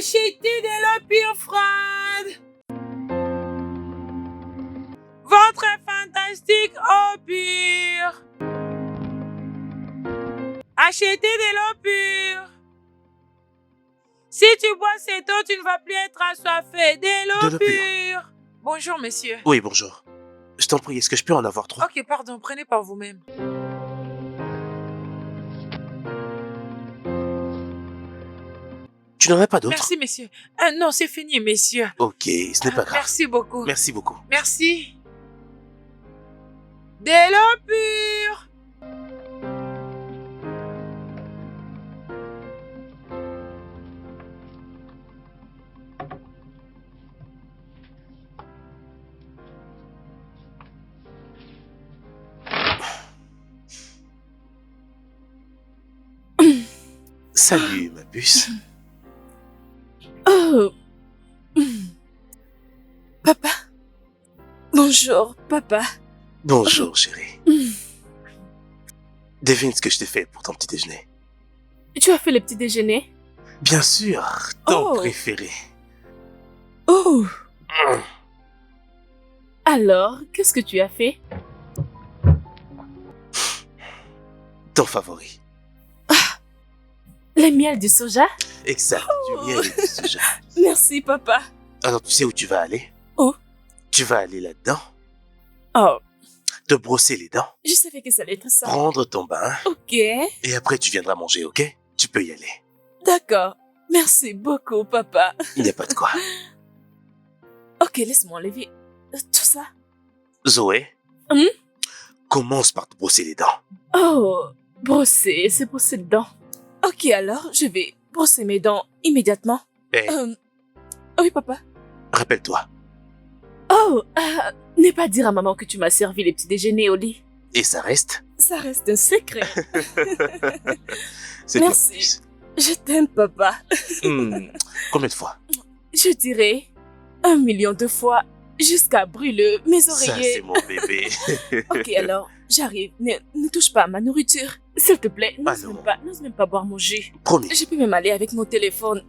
Achetez de l'eau pure froide. Votre fantastique eau pure. Achetez de l'eau pure. Si tu bois cette eau, tu ne vas plus être assoiffé. De l'eau pure. Bonjour, monsieur. Oui, bonjour. Je t'en prie, est-ce que je peux en avoir 3? Ok, pardon, prenez par vous-même. Tu n'en as pas d'autres? Merci, monsieur. Non, c'est fini, monsieur. Ok, ce n'est pas grave. Merci beaucoup. Merci beaucoup. Merci. De l'eau pure. Salut, ma puce. Oh. Papa. Bonjour, papa. Bonjour, chérie. Devine ce que je t'ai fait pour ton petit déjeuner. Tu as fait le petit déjeuner? Bien sûr, ton Oh. préféré. Oh. Alors, qu'est-ce que tu as fait? Ton favori. Le miel du soja? Exact, du miel et du soja. Merci, papa. Alors, tu sais où tu vas aller? Où? Tu vas aller là-dedans, Oh, te brosser les dents, je savais que ça allait être ça. prendre ton bain, Ok, et après tu viendras manger, ok? Tu peux y aller. d'accord. Merci beaucoup, papa. Il n'y a pas de quoi. Ok, laisse-moi enlever tout ça. Zoé, Hum? commence par te brosser les dents. Oh, c'est brosser les dents. Ok, alors, je vais brosser mes dents immédiatement. Et Oui, papa. rappelle-toi, Oh, n'aie pas dire à maman que tu m'as servi les petits déjeuners au lit. et ça reste? Ça reste un secret. C'est Merci. bien. Je t'aime, papa. Combien de fois? Je dirais 1 million de fois jusqu'à brûler mes Ça, c'est oreillers. mon bébé. Ok, alors, j'arrive. Ne touche pas à ma nourriture. S'il te plaît, Allons. n'ose même pas boire mon jus. Promis. Je peux même aller avec mon téléphone.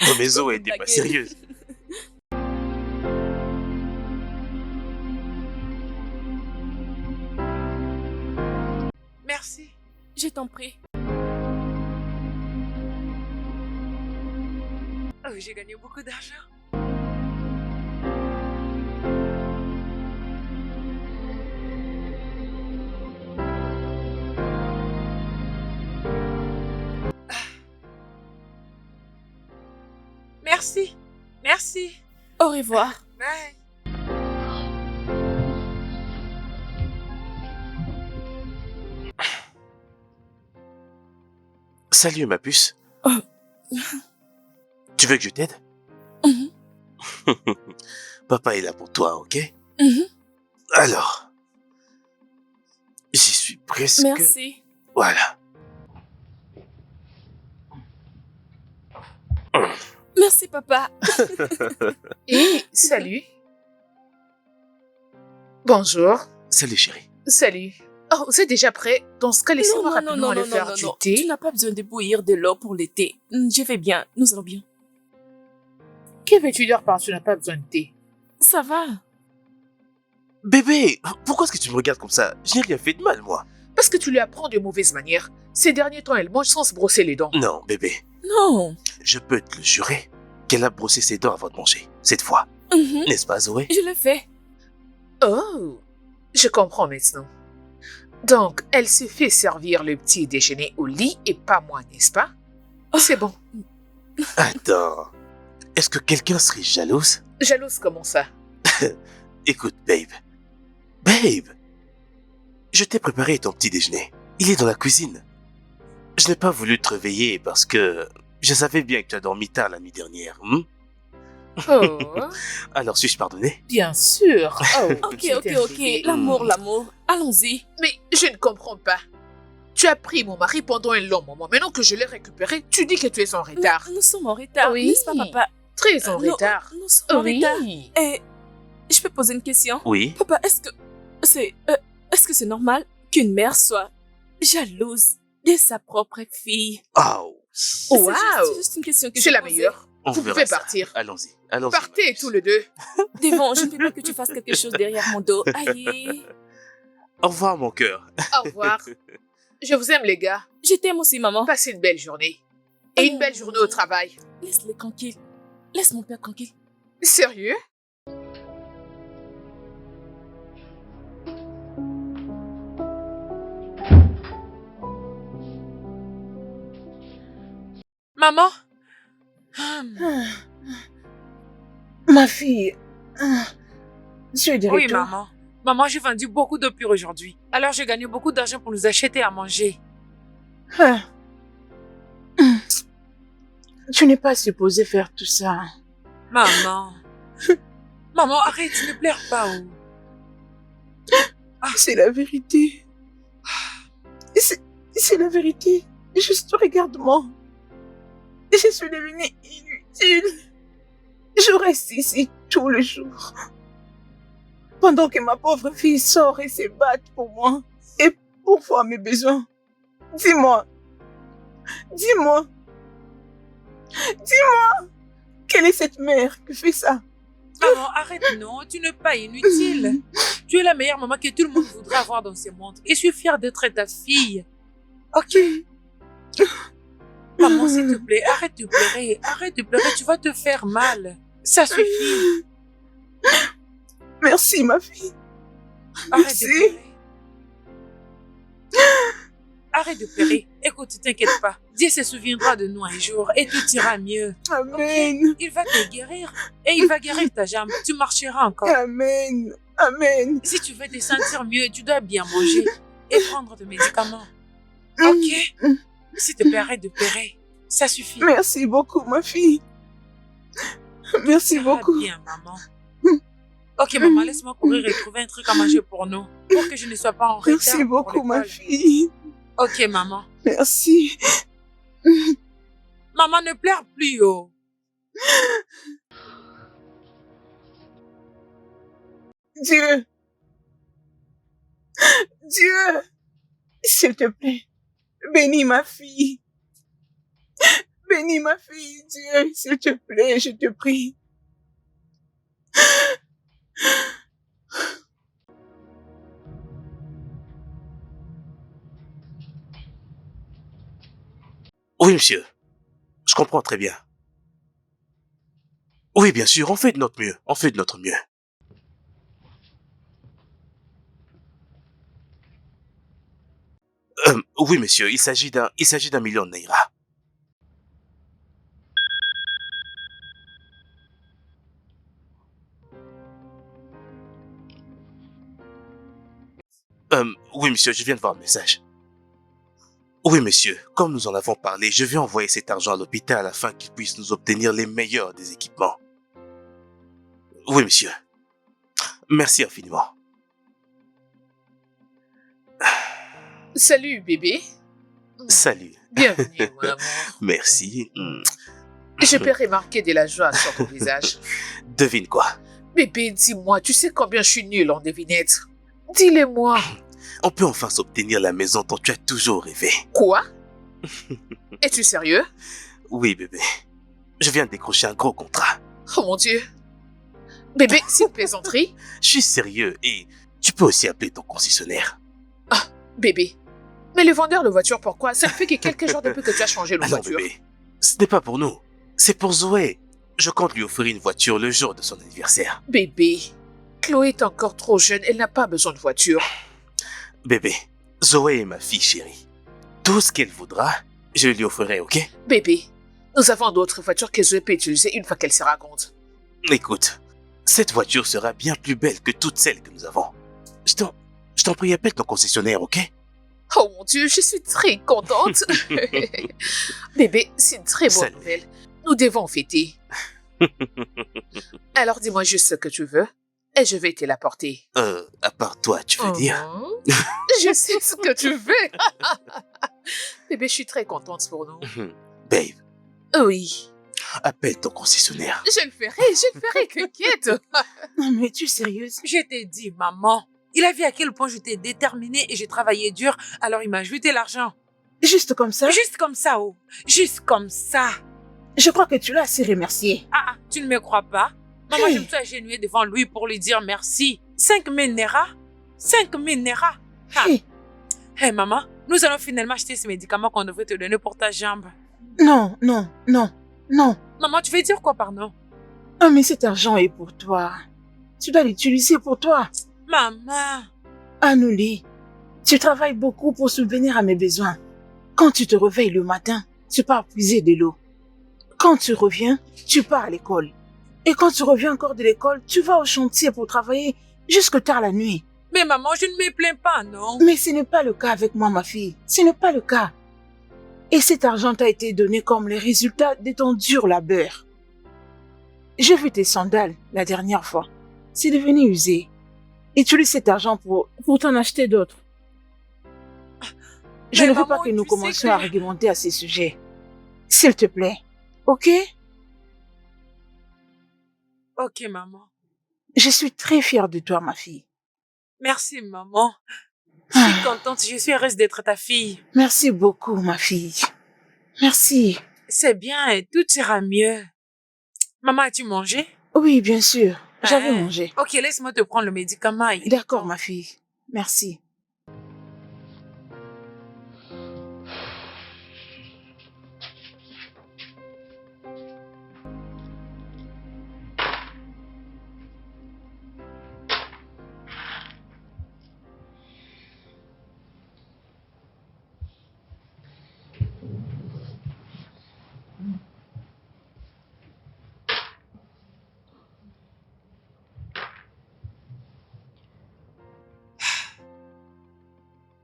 Non, mais Zoé, t'es pas Blague. sérieuse. Merci. Je t'en prie. Oh, j'ai gagné beaucoup d'argent. Merci. Merci. Au revoir. Bye. Salut, ma puce. Oh. Tu veux que je t'aide? Mhm. Papa est là pour toi, ok? Mhm. Alors, j'y suis presque. Merci. Voilà. Merci, papa. Et salut. Bonjour. Salut, chérie. Salut. Oh, vous êtes déjà prêt? Dans ce cas, laissez-moi rapidement aller faire du Tu thé. n'as pas besoin de bouillir de l'eau pour le thé. Je vais bien. Nous allons bien. Que veux-tu dire par tu n'as pas besoin de thé? Ça va. Bébé, pourquoi est-ce que tu me regardes comme ça? Je n'ai rien fait de mal, moi. Parce que tu lui apprends de mauvaises manières. Ces derniers temps, elle mange sans se brosser les dents. Non, bébé. Non. Je peux te le jurer qu'elle a brossé ses dents avant de manger. Cette fois. Mhm. N'est-ce pas, Zoé? Je le fais. Oh, je comprends maintenant. Donc, elle se fait servir le petit déjeuner au lit et pas moi, n'est-ce pas? C'est bon. Attends. Est-ce que quelqu'un serait jalouse? Jalouse comment ça? Écoute, babe. Babe! Je t'ai préparé ton petit déjeuner. Il est dans la cuisine. Je n'ai pas voulu te réveiller parce que je savais bien que tu as dormi tard la nuit dernière. Oh, Alors, suis-je pardonné? bien sûr. Oh, Ok, c'est ok, un ok. bébé. L'amour. Allons-y. Mais je ne comprends pas. Tu as pris mon mari pendant un long moment. Maintenant que je l'ai récupéré, tu dis que tu es en retard. Nous sommes en retard. Oui. N'est-ce pas, papa? Très en Nous- retard. Nous sommes en Oui. retard. Et je peux poser une question? Oui. Papa, est-ce que c'est normal qu'une mère soit jalouse de sa propre fille? Oh. C'est Wow. juste une question que C'est je la posais. meilleure. On Vous verra pouvez ça. partir. Allons-y. Allons-y. Partez Marcus. tous les deux. Devon, je ne veux pas que tu fasses quelque chose derrière mon dos. Aïe. Au revoir, mon cœur. Au revoir. Je vous aime, les gars. Je t'aime aussi, maman. Passez une belle journée. Et une belle journée au travail. Laisse-les tranquilles. Laisse mon père tranquille. Sérieux? Maman? Ma fille, tu es de Oui, retour. maman. Maman, j'ai vendu beaucoup de pure aujourd'hui. Alors, j'ai gagné beaucoup d'argent pour nous acheter à manger. Ah. Tu n'es pas supposé faire tout ça. Maman. Maman, arrête, ne pleure pas. C'est la vérité. C'est la vérité. Juste regarde-moi. Je suis devenue inutile. Je reste ici tous les jours. Pendant que ma pauvre fille sort et se bat pour moi et pour voir mes besoins. Dis-moi. Dis-moi. Dis-moi. Quelle est cette mère qui fait ça? Maman, arrête, non, tu n'es pas inutile. Tu es la meilleure maman que tout le monde voudrait avoir dans ce monde. Et je suis fière d'être ta fille. Ok? Maman, s'il te plaît, arrête de pleurer. Arrête de pleurer, tu vas te faire mal. Ça suffit. Merci, ma fille. Arrête Merci. de pleurer. Arrête de pleurer. Écoute, t'inquiète pas. Dieu se souviendra de nous un jour et tout ira mieux. Amen. Il va te guérir et il va guérir ta jambe. Tu marcheras encore. Amen. Amen. Si tu veux te sentir mieux, tu dois bien manger et prendre tes médicaments. Ok? S'il te plaît, arrête de pleurer. Ça suffit. Merci beaucoup, ma fille. Merci Ça va beaucoup. bien, maman. Ok, maman, laisse-moi courir et trouver un truc à manger pour nous. Pour que je ne sois pas en retard. Merci pour beaucoup, ma l'école. fille. Ok, maman. Merci. Maman, ne pleure plus, oh. Dieu. Dieu. S'il te plaît. Bénis ma fille. Bénis ma fille, Dieu. S'il te plaît, je te prie. Oui, monsieur. Je comprends très bien. Oui, bien sûr, on fait de notre mieux. On fait de notre mieux. Oui, monsieur, il s'agit d'un million de naira. Oui, monsieur, je viens de voir le message. Oui, monsieur, comme nous en avons parlé, je vais envoyer cet argent à l'hôpital afin qu'il puisse nous obtenir les meilleurs des équipements. Oui, monsieur. Merci infiniment. Salut, bébé. Salut. Bienvenue, mon amour. Merci. Je peux remarquer de la joie sur ton visage. Devine quoi? Bébé, dis-moi, tu sais combien je suis nulle en devinette? Dis-le-moi. On peut enfin s'obtenir la maison dont tu as toujours rêvé. Quoi? Es-tu sérieux? Oui, bébé. Je viens de décrocher un gros contrat. Oh mon Dieu. Bébé, c'est une plaisanterie? Je suis sérieux et tu peux aussi appeler ton concessionnaire. Ah, bébé. Mais le vendeur de voiture, pourquoi? Ça ne fait que quelques jours depuis que tu as changé de Ah non, voiture. bébé. Ce n'est pas pour nous. C'est pour Zoé. Je compte lui offrir une voiture le jour de son anniversaire. Bébé, Chloé est encore trop jeune, elle n'a pas besoin de voiture. Bébé, Zoé est ma fille chérie. Tout ce qu'elle voudra, je lui offrirai, ok? Bébé, nous avons d'autres voitures que Zoé peut utiliser une fois qu'elle sera grande. Écoute, cette voiture sera bien plus belle que toutes celles que nous avons. Je t'en prie, appelle ton concessionnaire, ok? Oh mon Dieu, je suis très contente. Bébé, c'est une très bonne Salut. nouvelle. Nous devons fêter. Alors dis-moi juste ce que tu veux et je vais te l'apporter. À part toi, tu veux dire? Mhm. Je sais ce que tu veux. Bébé, je suis très contente pour nous. Babe, Oui, appelle ton concessionnaire. je le ferai, t'inquiète. Non, mais tu es sérieuse? Je t'ai dit, maman. Il a vu à quel point j'étais déterminée et j'ai travaillé dur, alors il m'a ajouté l'argent. Juste comme ça? Juste comme ça, oh. Juste comme ça. Je crois que tu l'as assez remercié. Ah, tu ne me crois pas? Maman, Hey. je me suis agenouillée devant lui pour lui dire merci. 5 000 Naira? 5 000 Naira? Ah. Hey. Hey, maman, nous allons finalement acheter ces médicaments qu'on devrait te donner pour ta jambe. Non, non, non, non. Maman, tu veux dire quoi, pardon? Ah, mais cet argent est pour toi. Tu dois l'utiliser pour toi. Maman. Anouli, tu travailles beaucoup pour subvenir à mes besoins. Quand tu te réveilles le matin, tu pars puiser de l'eau. Quand tu reviens, tu pars à l'école. Et quand tu reviens encore de l'école, tu vas au chantier pour travailler jusque tard la nuit. Mais maman, je ne me plains pas, non? Mais ce n'est pas le cas avec moi, ma fille. Ce n'est pas le cas. Et cet argent t'a été donné comme le résultat de ton dur labeur. J'ai vu tes sandales la dernière fois. C'est devenu usé. Utilise cet argent pour t'en acheter d'autres. Je Mais ne veux maman, pas que nous tu sais commencions que- à argumenter à ces sujets. S'il te plaît. Ok? Ok, maman. Je suis très fière de toi, ma fille. Merci, maman. Je suis contente, je suis heureuse d'être ta fille. Merci beaucoup, ma fille. Merci. C'est bien, et tout ira mieux. Maman, as-tu mangé? Oui, bien sûr. J'avais Hein? mangé. Ok, laisse-moi te prendre le médicament. Il est D'accord, temps. ma fille. Merci.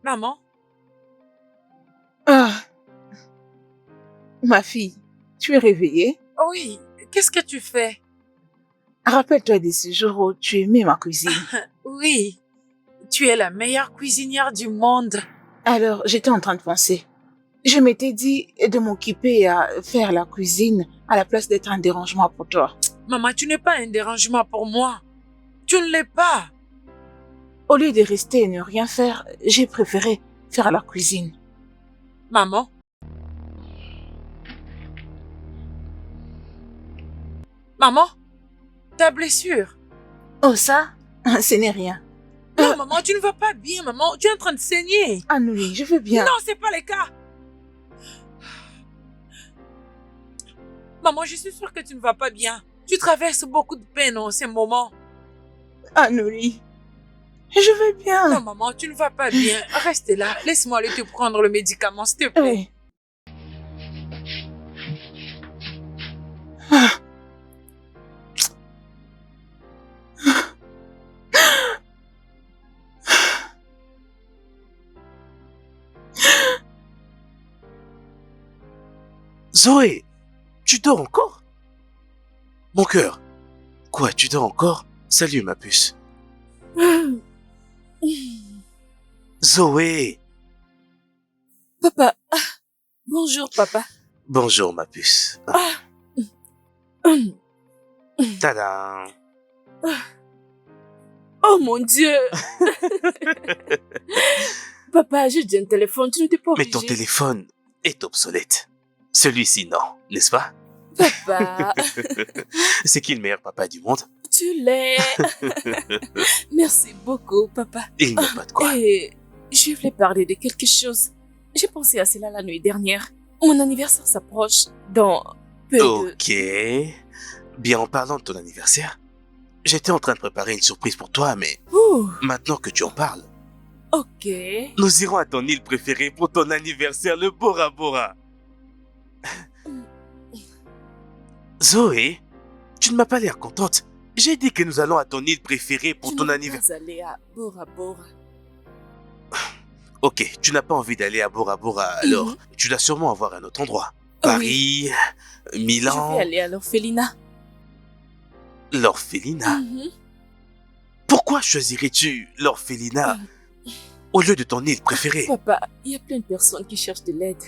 Maman, Ah. Ma fille, tu es réveillée? oui, qu'est-ce que tu fais? Rappelle-toi de ce jour où tu aimais ma cuisine. Oui, tu es la meilleure cuisinière du monde. Alors, j'étais en train de penser. Je m'étais dit de m'occuper à faire la cuisine à la place d'être un dérangement pour toi. Maman, tu n'es pas un dérangement pour moi. Tu ne l'es pas. Au lieu de rester et ne rien faire, j'ai préféré faire la cuisine. Maman. Maman, ta blessure. Oh ça, ce n'est rien. Non, maman, tu ne vas pas bien, maman. Tu es en train de saigner. Anouli, je veux bien. Non, c'est pas le cas. Maman, je suis sûre que tu ne vas pas bien. Tu traverses beaucoup de peine en ces moments. Anouli, je veux Non, bien. maman, tu ne vas pas bien. Reste là. Laisse-moi aller te prendre le médicament, s'il te plaît. Oui. Ah. Zoé, tu dors encore? Mon cœur. Quoi, tu dors encore? Salut, ma puce. Zoé. Papa. Bonjour, papa. Bonjour, ma puce. Tada. Oh mon Dieu. Papa, j'ai dit un téléphone, tu n'étais pas Mais obligé. ton téléphone est obsolète. Celui-ci, non, n'est-ce pas? Papa, C'est qui le meilleur papa du monde? tu l'es. Merci beaucoup, papa. Il n'y a pas de quoi. Et je voulais parler de quelque chose. J'ai pensé à cela la nuit dernière. Mon anniversaire s'approche dans peu de... Ok. Bien, en parlant de ton anniversaire, j'étais en train de préparer une surprise pour toi, mais Ouh, maintenant que tu en parles, ok. nous irons à ton île préférée pour ton anniversaire, le Bora Bora. Zoé, tu ne m'as pas l'air contente. J'ai dit que nous allons à ton île préférée pour Je ton ne veux anniversaire. pas aller à Bora Bora. Ok, tu n'as pas envie d'aller à Bora Bora, alors tu dois sûrement avoir un autre endroit. Paris, Je vais Milan, aller à l'orphelinat. l'orphelinat. Mhm. Pourquoi choisirais-tu l'orphelinat au lieu de ton île préférée? Papa, il y a plein de personnes qui cherchent de l'aide.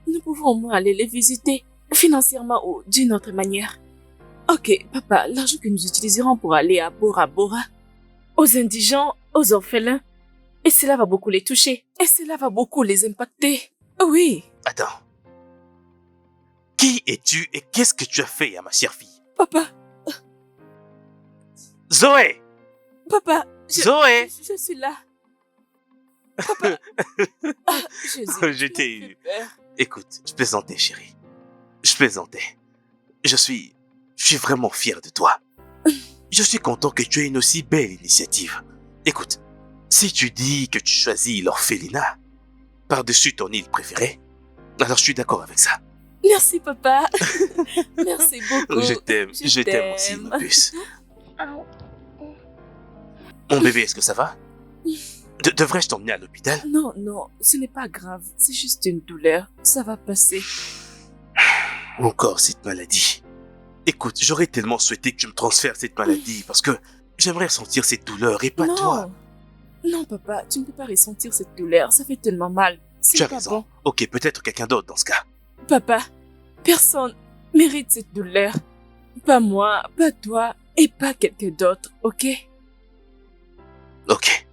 Nous pouvons au moins aller les visiter, financièrement ou d'une autre manière. Ok, papa, l'argent que nous utiliserons pour aller à Bora Bora, aux indigents, aux orphelins, et cela va beaucoup les toucher, et cela va beaucoup les impacter. Oui, Attends. Qui es-tu et qu'est-ce que tu as fait à ma chère fille? Papa, Zoé! papa, Zoé! je suis là. Papa. Ah, Jésus, Je tu t'ai m'as fait eu. peur. Écoute, je plaisantais, chérie. Je plaisantais. Je suis vraiment fier de toi. Je suis content que tu aies une aussi belle initiative. Écoute, si tu dis que tu choisis l'orphelinat par-dessus ton île préférée, alors je suis d'accord avec ça. Merci, papa. Merci beaucoup. Je t'aime aussi, ma puce. Mon bébé, est-ce que ça va? Devrais-je t'emmener à l'hôpital? Non, non, ce n'est pas grave. C'est juste une douleur. Ça va passer. Encore cette maladie. Écoute, j'aurais tellement souhaité que tu me transfères cette maladie parce que j'aimerais ressentir cette douleur et pas non. toi. Non, papa, tu ne peux pas ressentir cette douleur. Ça fait tellement mal. Tu C'est as pas raison. bon. Ok, peut-être quelqu'un d'autre dans ce cas. Papa, personne mérite cette douleur. Pas moi, pas toi et pas quelqu'un d'autre, ok? Ok.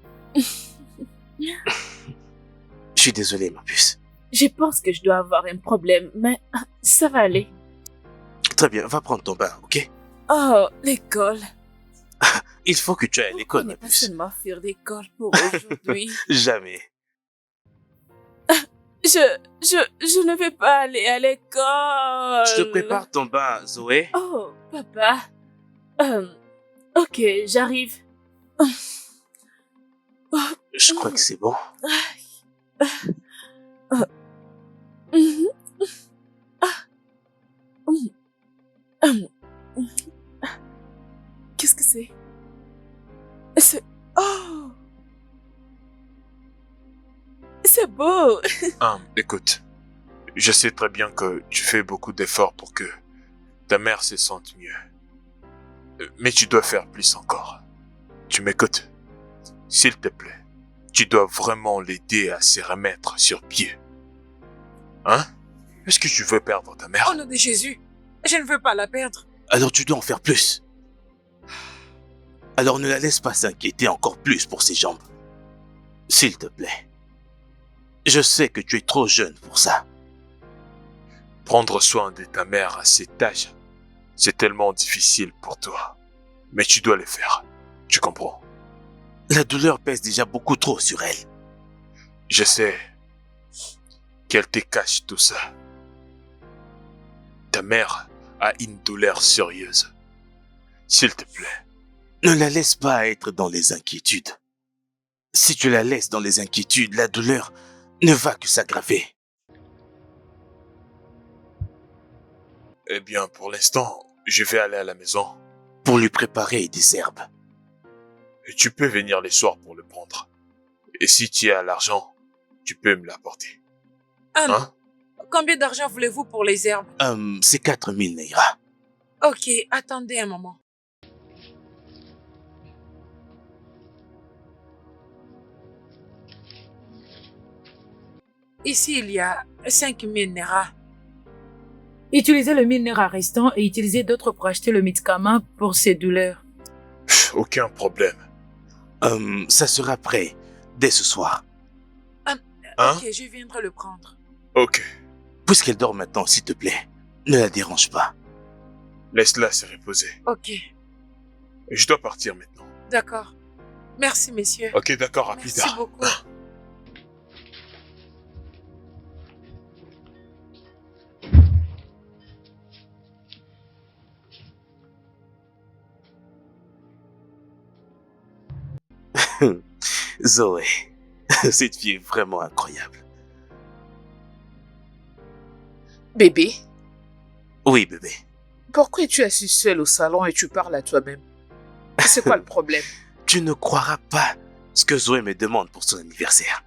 Je suis désolé, ma puce. Je pense que je dois avoir un problème, mais ça va aller. Très bien, va prendre ton bain, ok? Oh, l'école. Il faut que tu ailles à On l'école, ma n'est pas puce. seulement faire d'école pour aujourd'hui. Jamais. Je ne vais pas aller à l'école. Je te prépare ton bain, Zoé. Oh, papa. Ok, j'arrive. Je crois que c'est bon. Mhm. Qu'est-ce que c'est? C'est... Oh! C'est beau! Écoute, je sais très bien que tu fais beaucoup d'efforts pour que ta mère se sente mieux. Mais tu dois faire plus encore. Tu m'écoutes? S'il te plaît, tu dois vraiment l'aider à se remettre sur pied. Hein? Est-ce que tu veux perdre ta mère? Au nom de Jésus, je ne veux pas la perdre. Alors tu dois en faire plus. Alors ne la laisse pas s'inquiéter encore plus pour ses jambes. S'il te plaît. Je sais que tu es trop jeune pour ça. Prendre soin de ta mère à cet âge, c'est tellement difficile pour toi. Mais tu dois le faire. Tu comprends? La douleur pèse déjà beaucoup trop sur elle. Je sais qu'elle te cache tout ça. Ta mère a une douleur sérieuse. S'il te plaît. Ne la laisse pas être dans les inquiétudes. Si tu la laisses dans les inquiétudes, la douleur ne va que s'aggraver. Eh bien, pour l'instant, je vais aller à la maison. Pour lui préparer des herbes. Et tu peux venir les soirs pour le prendre. Et si tu as l'argent, tu peux me l'apporter. Hein? Combien d'argent voulez-vous pour les herbes? C'est 4000 Naira. Ok, attendez un moment. Ici, il y a 5000 Naira. Utilisez le 1000 Naira restant et utilisez d'autres pour acheter le médicament pour ces douleurs. Aucun problème. Ça sera prêt dès ce soir. Hein? Ok, je viendrai le prendre. Ok. Puisqu'elle dort maintenant, s'il te plaît, ne la dérange pas. Laisse-la se reposer. Ok, Je dois partir maintenant. d'accord. Merci, messieurs. Ok, d'accord, à plus Merci tard. beaucoup. Zoé, cette fille est vraiment incroyable. Bébé, Oui, bébé. pourquoi es-tu assis seul au salon et tu parles à toi-même? C'est quoi le problème? Tu ne croiras pas ce que Zoé me demande pour son anniversaire.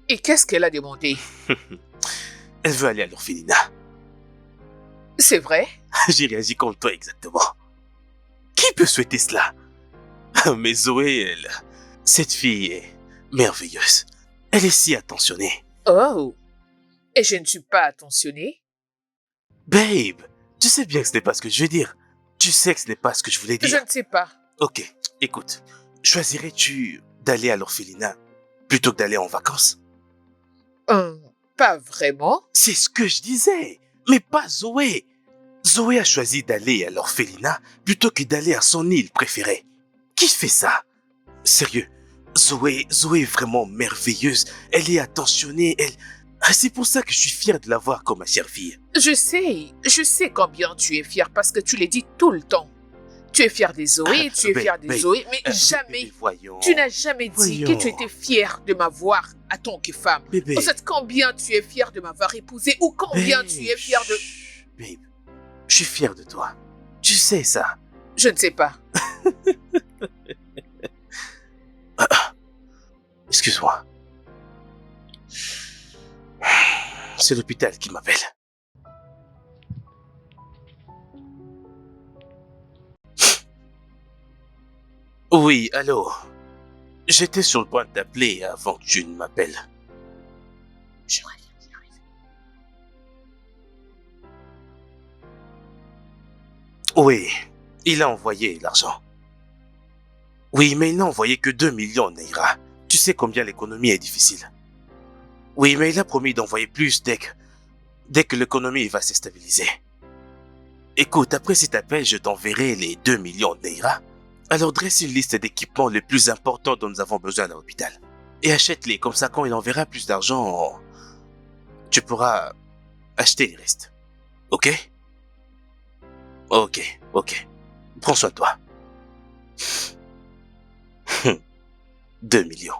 Et qu'est-ce qu'elle a demandé? Elle veut aller à l'orphelinat. C'est vrai? J'ai réagi comme toi exactement. Qui peut souhaiter cela? Mais Zoé, elle... Cette fille est merveilleuse. Elle est si attentionnée. Oh! Et je ne suis pas attentionnée? Babe, tu sais bien que ce n'est pas ce que je veux dire. Tu sais que ce n'est pas ce que je voulais Je dire. ne sais pas. Ok, écoute. Choisirais-tu d'aller à l'orphelinat plutôt que d'aller en vacances? Pas vraiment. C'est ce que je disais. Mais pas Zoé. Zoé a choisi d'aller à l'orphelinat plutôt que d'aller à son île préférée. Qui fait ça? Sérieux, Zoé est vraiment merveilleuse. Elle est attentionnée, c'est pour ça que je suis fier de la voir comme ma chère fille. Je sais combien tu es fier parce que tu le dis tout le temps. Tu es fier des Zoé, tu es fier des Zoé, mais jamais, voyons. tu n'as jamais dit que tu étais fier de m'avoir en tant que femme. Bébé. En fait, combien tu es fier de m'avoir épousée ou combien tu es fier de... Chut, babe, je suis fier de toi. Tu sais ça. Je ne sais pas. Excuse-moi. C'est l'hôpital qui m'appelle. Oui, allô. J'étais sur le point de t'appeler avant que tu ne m'appelles. Je reviens, j'arrive. Oui, il a envoyé l'argent. Oui, mais il n'a envoyé que 2 millions, Neira. Tu sais combien l'économie est difficile. Oui, mais il a promis d'envoyer plus dès que l'économie va se stabiliser. Écoute, après cet appel, je t'enverrai les 2 millions, Neira. Alors dresse une liste d'équipements les plus importants dont nous avons besoin à l'hôpital. Et achète-les, comme ça quand il enverra plus d'argent, tu pourras acheter les restes. Ok? Ok. Prends soin de toi. 2 millions.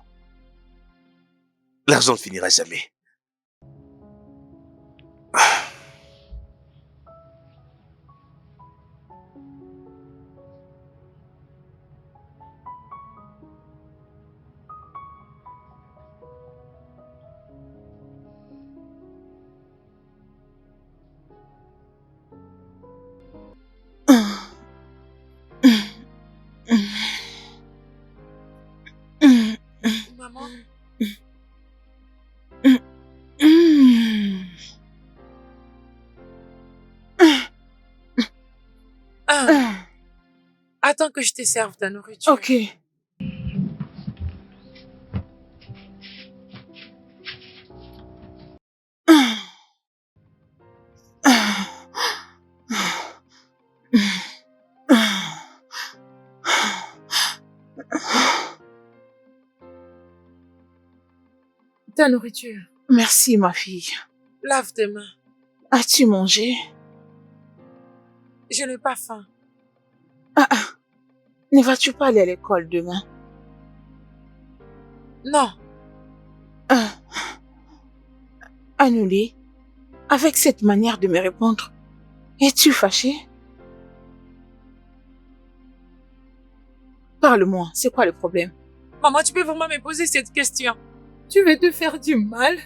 L'argent ne finira jamais. Maman? Attends que je te serve ta nourriture. Ok. Ta nourriture. Merci, ma fille. Lave tes mains. As-tu mangé? Je n'ai pas faim. Ne vas-tu pas aller à l'école demain? Non. Annulé, avec cette manière de me répondre, es-tu fâché? Parle-moi, c'est quoi le problème? Maman, tu peux vraiment me poser cette question? Tu veux te faire du mal?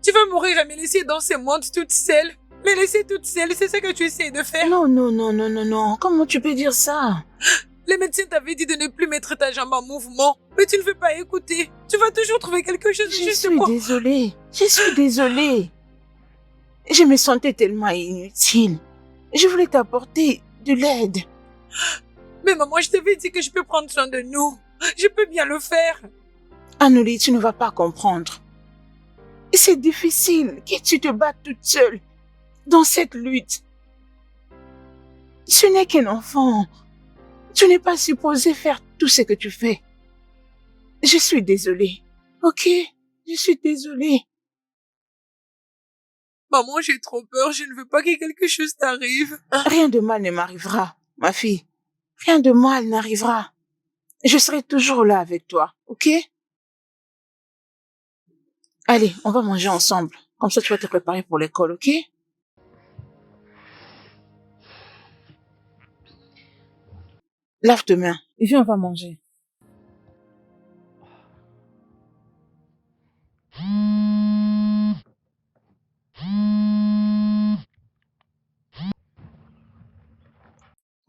Tu veux mourir et me laisser dans ce monde toute seule? Me laisser toute seule, c'est ce que tu essaies de faire? Non. Comment tu peux dire ça? Les médecins t'avaient dit de ne plus mettre ta jambe en mouvement, mais tu ne veux pas écouter. Tu vas toujours trouver quelque chose Je juste suis pour... désolée. Je me sentais tellement inutile. Je voulais t'apporter de l'aide. Mais maman, je t'avais dit que je peux prendre soin de nous. Je peux bien le faire. Anneli, tu ne vas pas comprendre. C'est difficile que tu te battes toute seule dans cette lutte. Tu n'es qu'un enfant. Tu n'es pas supposé faire tout ce que tu fais. Je suis désolée. Ok? Je suis désolée. Maman, j'ai trop peur. Je ne veux pas que quelque chose t'arrive. Rien de mal ne m'arrivera, ma fille. Rien de mal n'arrivera. Je serai toujours là avec toi, ok? Allez, on va manger ensemble. Comme ça, tu vas te préparer pour l'école, ok? Lave tes mains et viens, on va manger.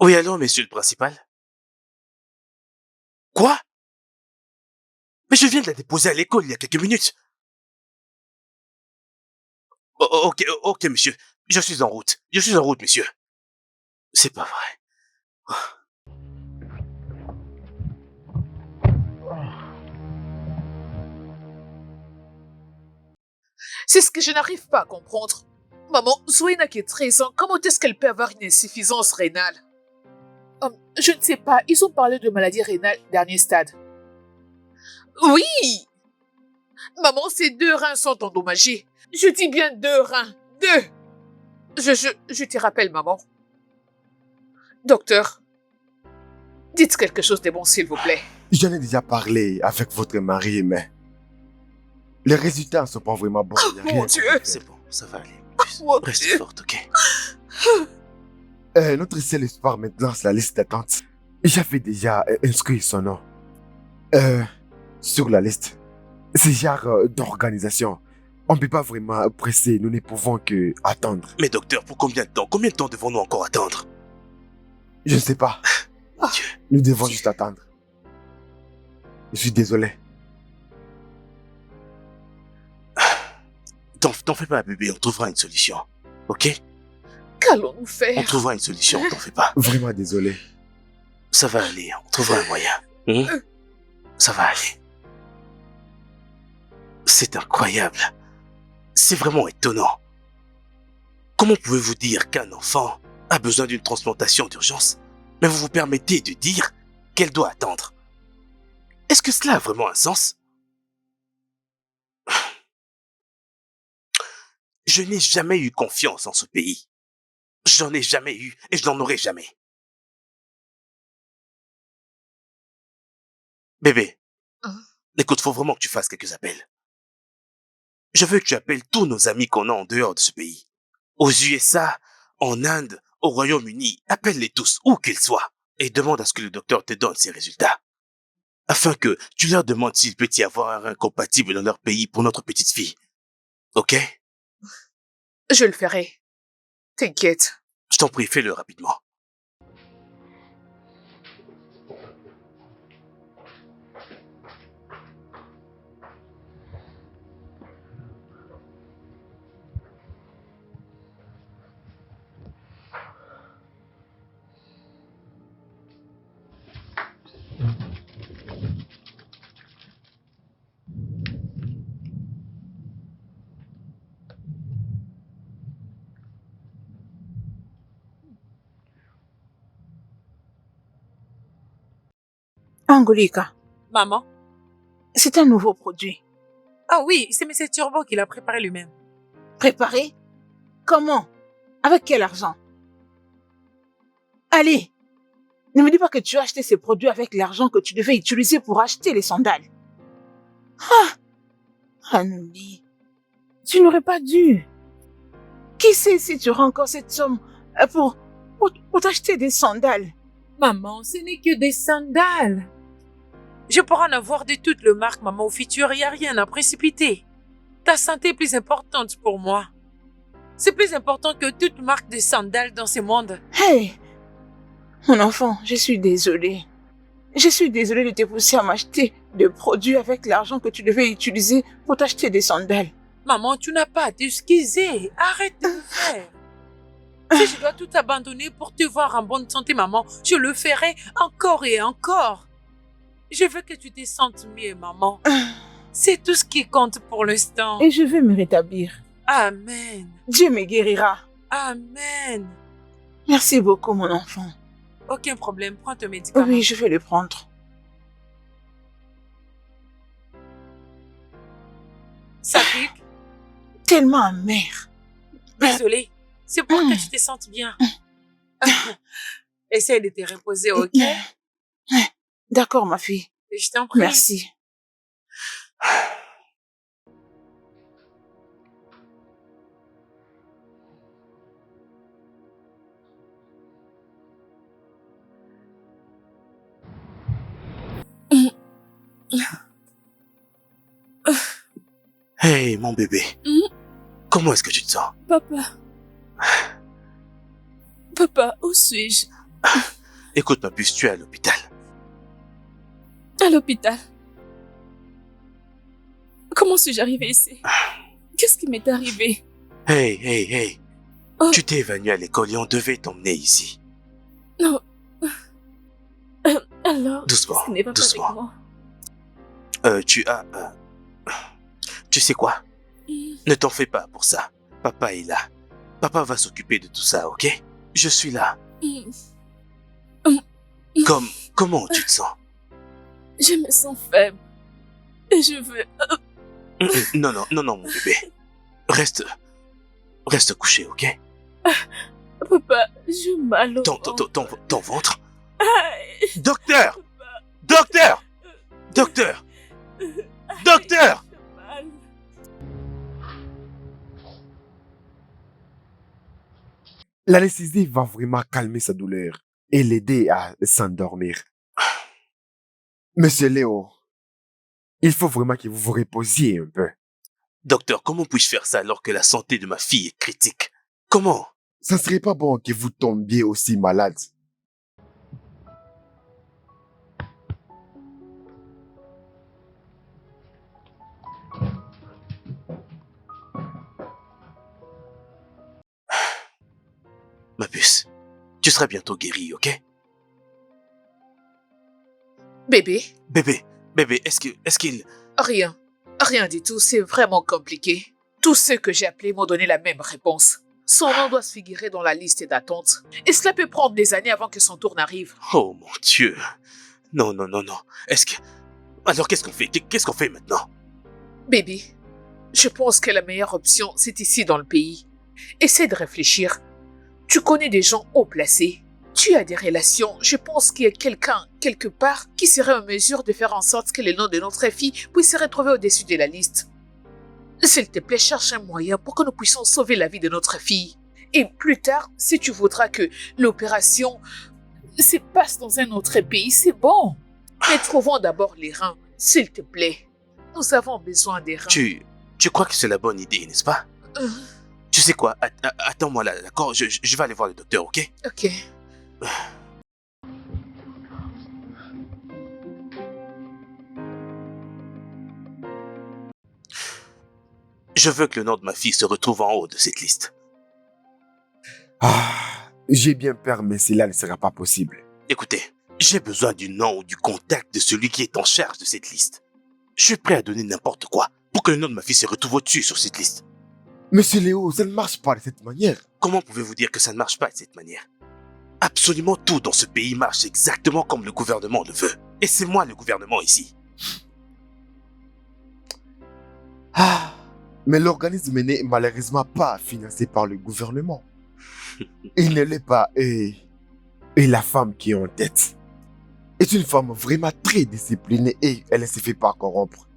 Oui, allô, monsieur le principal? Quoi? Mais je viens de la déposer à l'école il y a quelques minutes. Ok, monsieur. Je suis en route, monsieur. C'est pas vrai. C'est ce que je n'arrive pas à comprendre. Maman, Zoé qui est 13 ans, comment est-ce qu'elle peut avoir une insuffisance rénale? Je ne sais pas, ils ont parlé de maladie rénale dernier stade. Oui! Maman, ses 2 reins sont endommagés. Je dis bien 2 reins. 2! Je te rappelle, maman. Docteur, dites quelque chose de bon, s'il vous plaît. J'en ai déjà parlé avec votre mari, mais les résultats ne sont pas vraiment bons. Il y a Mon rien Dieu. qu'on peut faire. C'est bon, ça va aller. Mon Reste Dieu. forte, ok? Notre seul espoir maintenant, c'est la liste d'attente. J'avais déjà inscrit son nom sur la liste. C'est genre d'organisation. On ne peut pas vraiment presser, nous ne pouvons que attendre. Mais docteur, pour combien de temps? Combien de temps devons-nous encore attendre? Je ne sais pas. Dieu. Nous devons juste attendre. Je suis désolé. T'en fais pas, bébé, on trouvera une solution. Ok? Qu'allons-nous On faire? trouvera une solution, t'en fais pas. Vraiment désolé. Ça va aller, on trouvera un moyen. Ça va aller. C'est incroyable. C'est vraiment étonnant. Comment pouvez-vous dire qu'un enfant a besoin d'une transplantation d'urgence, mais vous vous permettez de dire qu'elle doit attendre? Est-ce que cela a vraiment un sens? Je n'ai jamais eu confiance en ce pays. J'en ai jamais eu et je n'en aurai jamais. Bébé, écoute, faut vraiment que tu fasses quelques appels. Je veux que tu appelles tous nos amis qu'on a en dehors de ce pays. Aux USA, en Inde, au Royaume-Uni, appelle-les tous, où qu'ils soient, et demande à ce que le docteur te donne ses résultats. Afin que tu leur demandes s'il peut y avoir un rein compatible dans leur pays pour notre petite fille. Ok? Je le ferai. T'inquiète. Je t'en prie, fais-le rapidement. Angolika, Maman? c'est un nouveau produit. Ah oui, c'est M. Turbo qui l'a préparé lui-même. Préparé? Comment? Avec quel argent? Allez, ne me dis pas que tu as acheté ces produits avec l'argent que tu devais utiliser pour acheter les sandales. Ah! Anouli, tu n'aurais pas dû. Qui sait si tu auras encore cette somme pour t'acheter des sandales? Maman, ce n'est que des sandales. Je pourrais en avoir de toutes les marques, maman. Au futur, il n'y a rien à précipiter. Ta santé est plus importante pour moi. C'est plus important que toute marque de sandales dans ce monde. Hey! Mon enfant, je suis désolée. Je suis désolée de te pousser à m'acheter des produits avec l'argent que tu devais utiliser pour t'acheter des sandales. Maman, tu n'as pas à t'excuser. Arrête de le faire. Si je dois tout abandonner pour te voir en bonne santé, maman, je le ferai encore et encore. Je veux que tu te sentes mieux, maman. C'est tout ce qui compte pour l'instant. Et je vais me rétablir. Amen. Dieu me guérira. Amen. Merci beaucoup, mon enfant. Aucun problème, prends tes médicaments. Oui, je vais les prendre. Ça pique? Tellement amer. Désolée. C'est pour que tu te sentes bien. Essaye de te reposer, ok? D'accord, ma fille. Je t'en prie. Merci. Hey, mon bébé. Comment est-ce que tu te sens? Papa. Papa, où suis-je? Écoute, ma puce, tu es à l'hôpital. À l'hôpital. Comment suis-je arrivée ici? Qu'est-ce qui m'est arrivé? Hey. Oh. Tu t'es évanoui à l'école et on devait t'emmener ici. Non. Alors, Doucement, qu'est-ce qui n'est pas doucement. avec moi? Tu sais quoi? Ne t'en fais pas pour ça. Papa est là. Papa va s'occuper de tout ça, ok? Je suis là. Mm. Comment tu te sens? Je me sens faible. Et je veux... Non, mon bébé. Reste couché, ok? Papa, j'ai mal au Ton ventre? Aïe. Docteur! Docteur! Docteur! Docteur! J'ai mal. L'anesthésie va vraiment calmer sa douleur et l'aider à s'endormir. Monsieur Léo, il faut vraiment que vous vous reposiez un peu. Docteur, comment puis-je faire ça alors que la santé de ma fille est critique? Comment? Ça serait pas bon que vous tombiez aussi malade. Ma puce, tu seras bientôt guérie, ok? Bébé, Bébé, est-ce qu'il... rien. Rien du tout, c'est vraiment compliqué. Tous ceux que j'ai appelés m'ont donné la même réponse. Son nom doit se figurer dans la liste d'attente. Et cela peut prendre des années avant que son tour n'arrive. Oh mon Dieu. Non. Est-ce que... Alors qu'est-ce qu'on fait? Qu'est-ce qu'on fait maintenant? Bébé, je pense que la meilleure option, c'est ici dans le pays. Essaie de réfléchir. Tu connais des gens haut placés. Tu as des relations. Je pense qu'il y a quelqu'un, quelque part, qui serait en mesure de faire en sorte que le nom de notre fille puisse se retrouver au-dessus de la liste. S'il te plaît, cherche un moyen pour que nous puissions sauver la vie de notre fille. Et plus tard, si tu voudras que l'opération se passe dans un autre pays, c'est bon. Mais trouvons d'abord les reins, s'il te plaît. Nous avons besoin des reins. Tu crois que c'est la bonne idée, n'est-ce pas? Tu sais quoi? Attends-moi là, d'accord? Je vais aller voir le docteur, ok? Ok. Je veux que le nom de ma fille se retrouve en haut de cette liste. Ah, j'ai bien peur, mais cela ne sera pas possible. Écoutez, j'ai besoin du nom ou du contact de celui qui est en charge de cette liste. Je suis prêt à donner n'importe quoi pour que le nom de ma fille se retrouve au-dessus sur cette liste. Monsieur Léo, ça ne marche pas de cette manière. Comment pouvez-vous dire que ça ne marche pas de cette manière? Absolument tout dans ce pays marche exactement comme le gouvernement le veut. Et c'est moi le gouvernement ici. Ah, mais l'organisme n'est malheureusement pas financé par le gouvernement. Il ne l'est pas et la femme qui est en tête est une femme vraiment très disciplinée et elle ne se fait pas corrompre.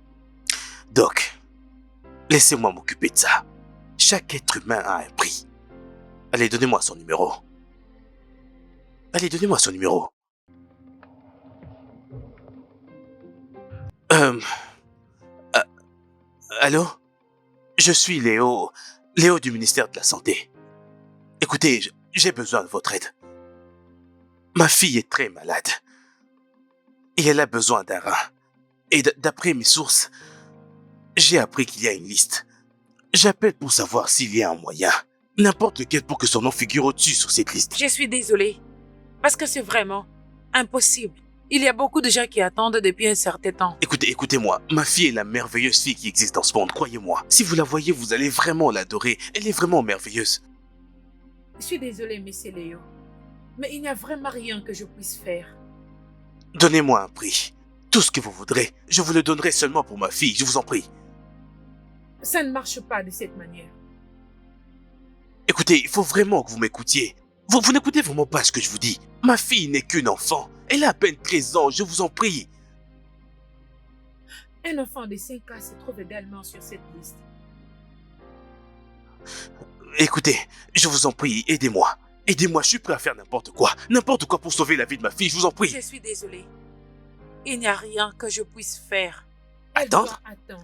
Doc, laissez-moi m'occuper de ça. Chaque être humain a un prix. Allez, donnez-moi son numéro. Allô? Je suis Léo du ministère de la Santé. Écoutez, j'ai besoin de votre aide. Ma fille est très malade. Et elle a besoin d'un rein. Et d'après mes sources, j'ai appris qu'il y a une liste. J'appelle pour savoir s'il y a un moyen. N'importe lequel pour que son nom figure au-dessus sur cette liste. Je suis désolée. Parce que c'est vraiment impossible. Il y a beaucoup de gens qui attendent depuis un certain temps. Écoutez-moi. Ma fille est la merveilleuse fille qui existe dans ce monde, croyez-moi. Si vous la voyez, vous allez vraiment l'adorer. Elle est vraiment merveilleuse. Je suis désolée, monsieur Léo. Mais il n'y a vraiment rien que je puisse faire. Donnez-moi un prix. Tout ce que vous voudrez. Je vous le donnerai seulement pour ma fille, je vous en prie. Ça ne marche pas de cette manière. Écoutez, il faut vraiment que vous m'écoutiez. Vous n'écoutez vraiment pas ce que je vous dis. Ma fille n'est qu'une enfant. Elle a à peine 13 ans, je vous en prie. Un enfant de 5 ans se trouve également sur cette liste. Écoutez, je vous en prie, aidez-moi. Aidez-moi, je suis prêt à faire n'importe quoi. N'importe quoi pour sauver la vie de ma fille, je vous en prie. Je suis désolée. Il n'y a rien que je puisse faire. Attendre?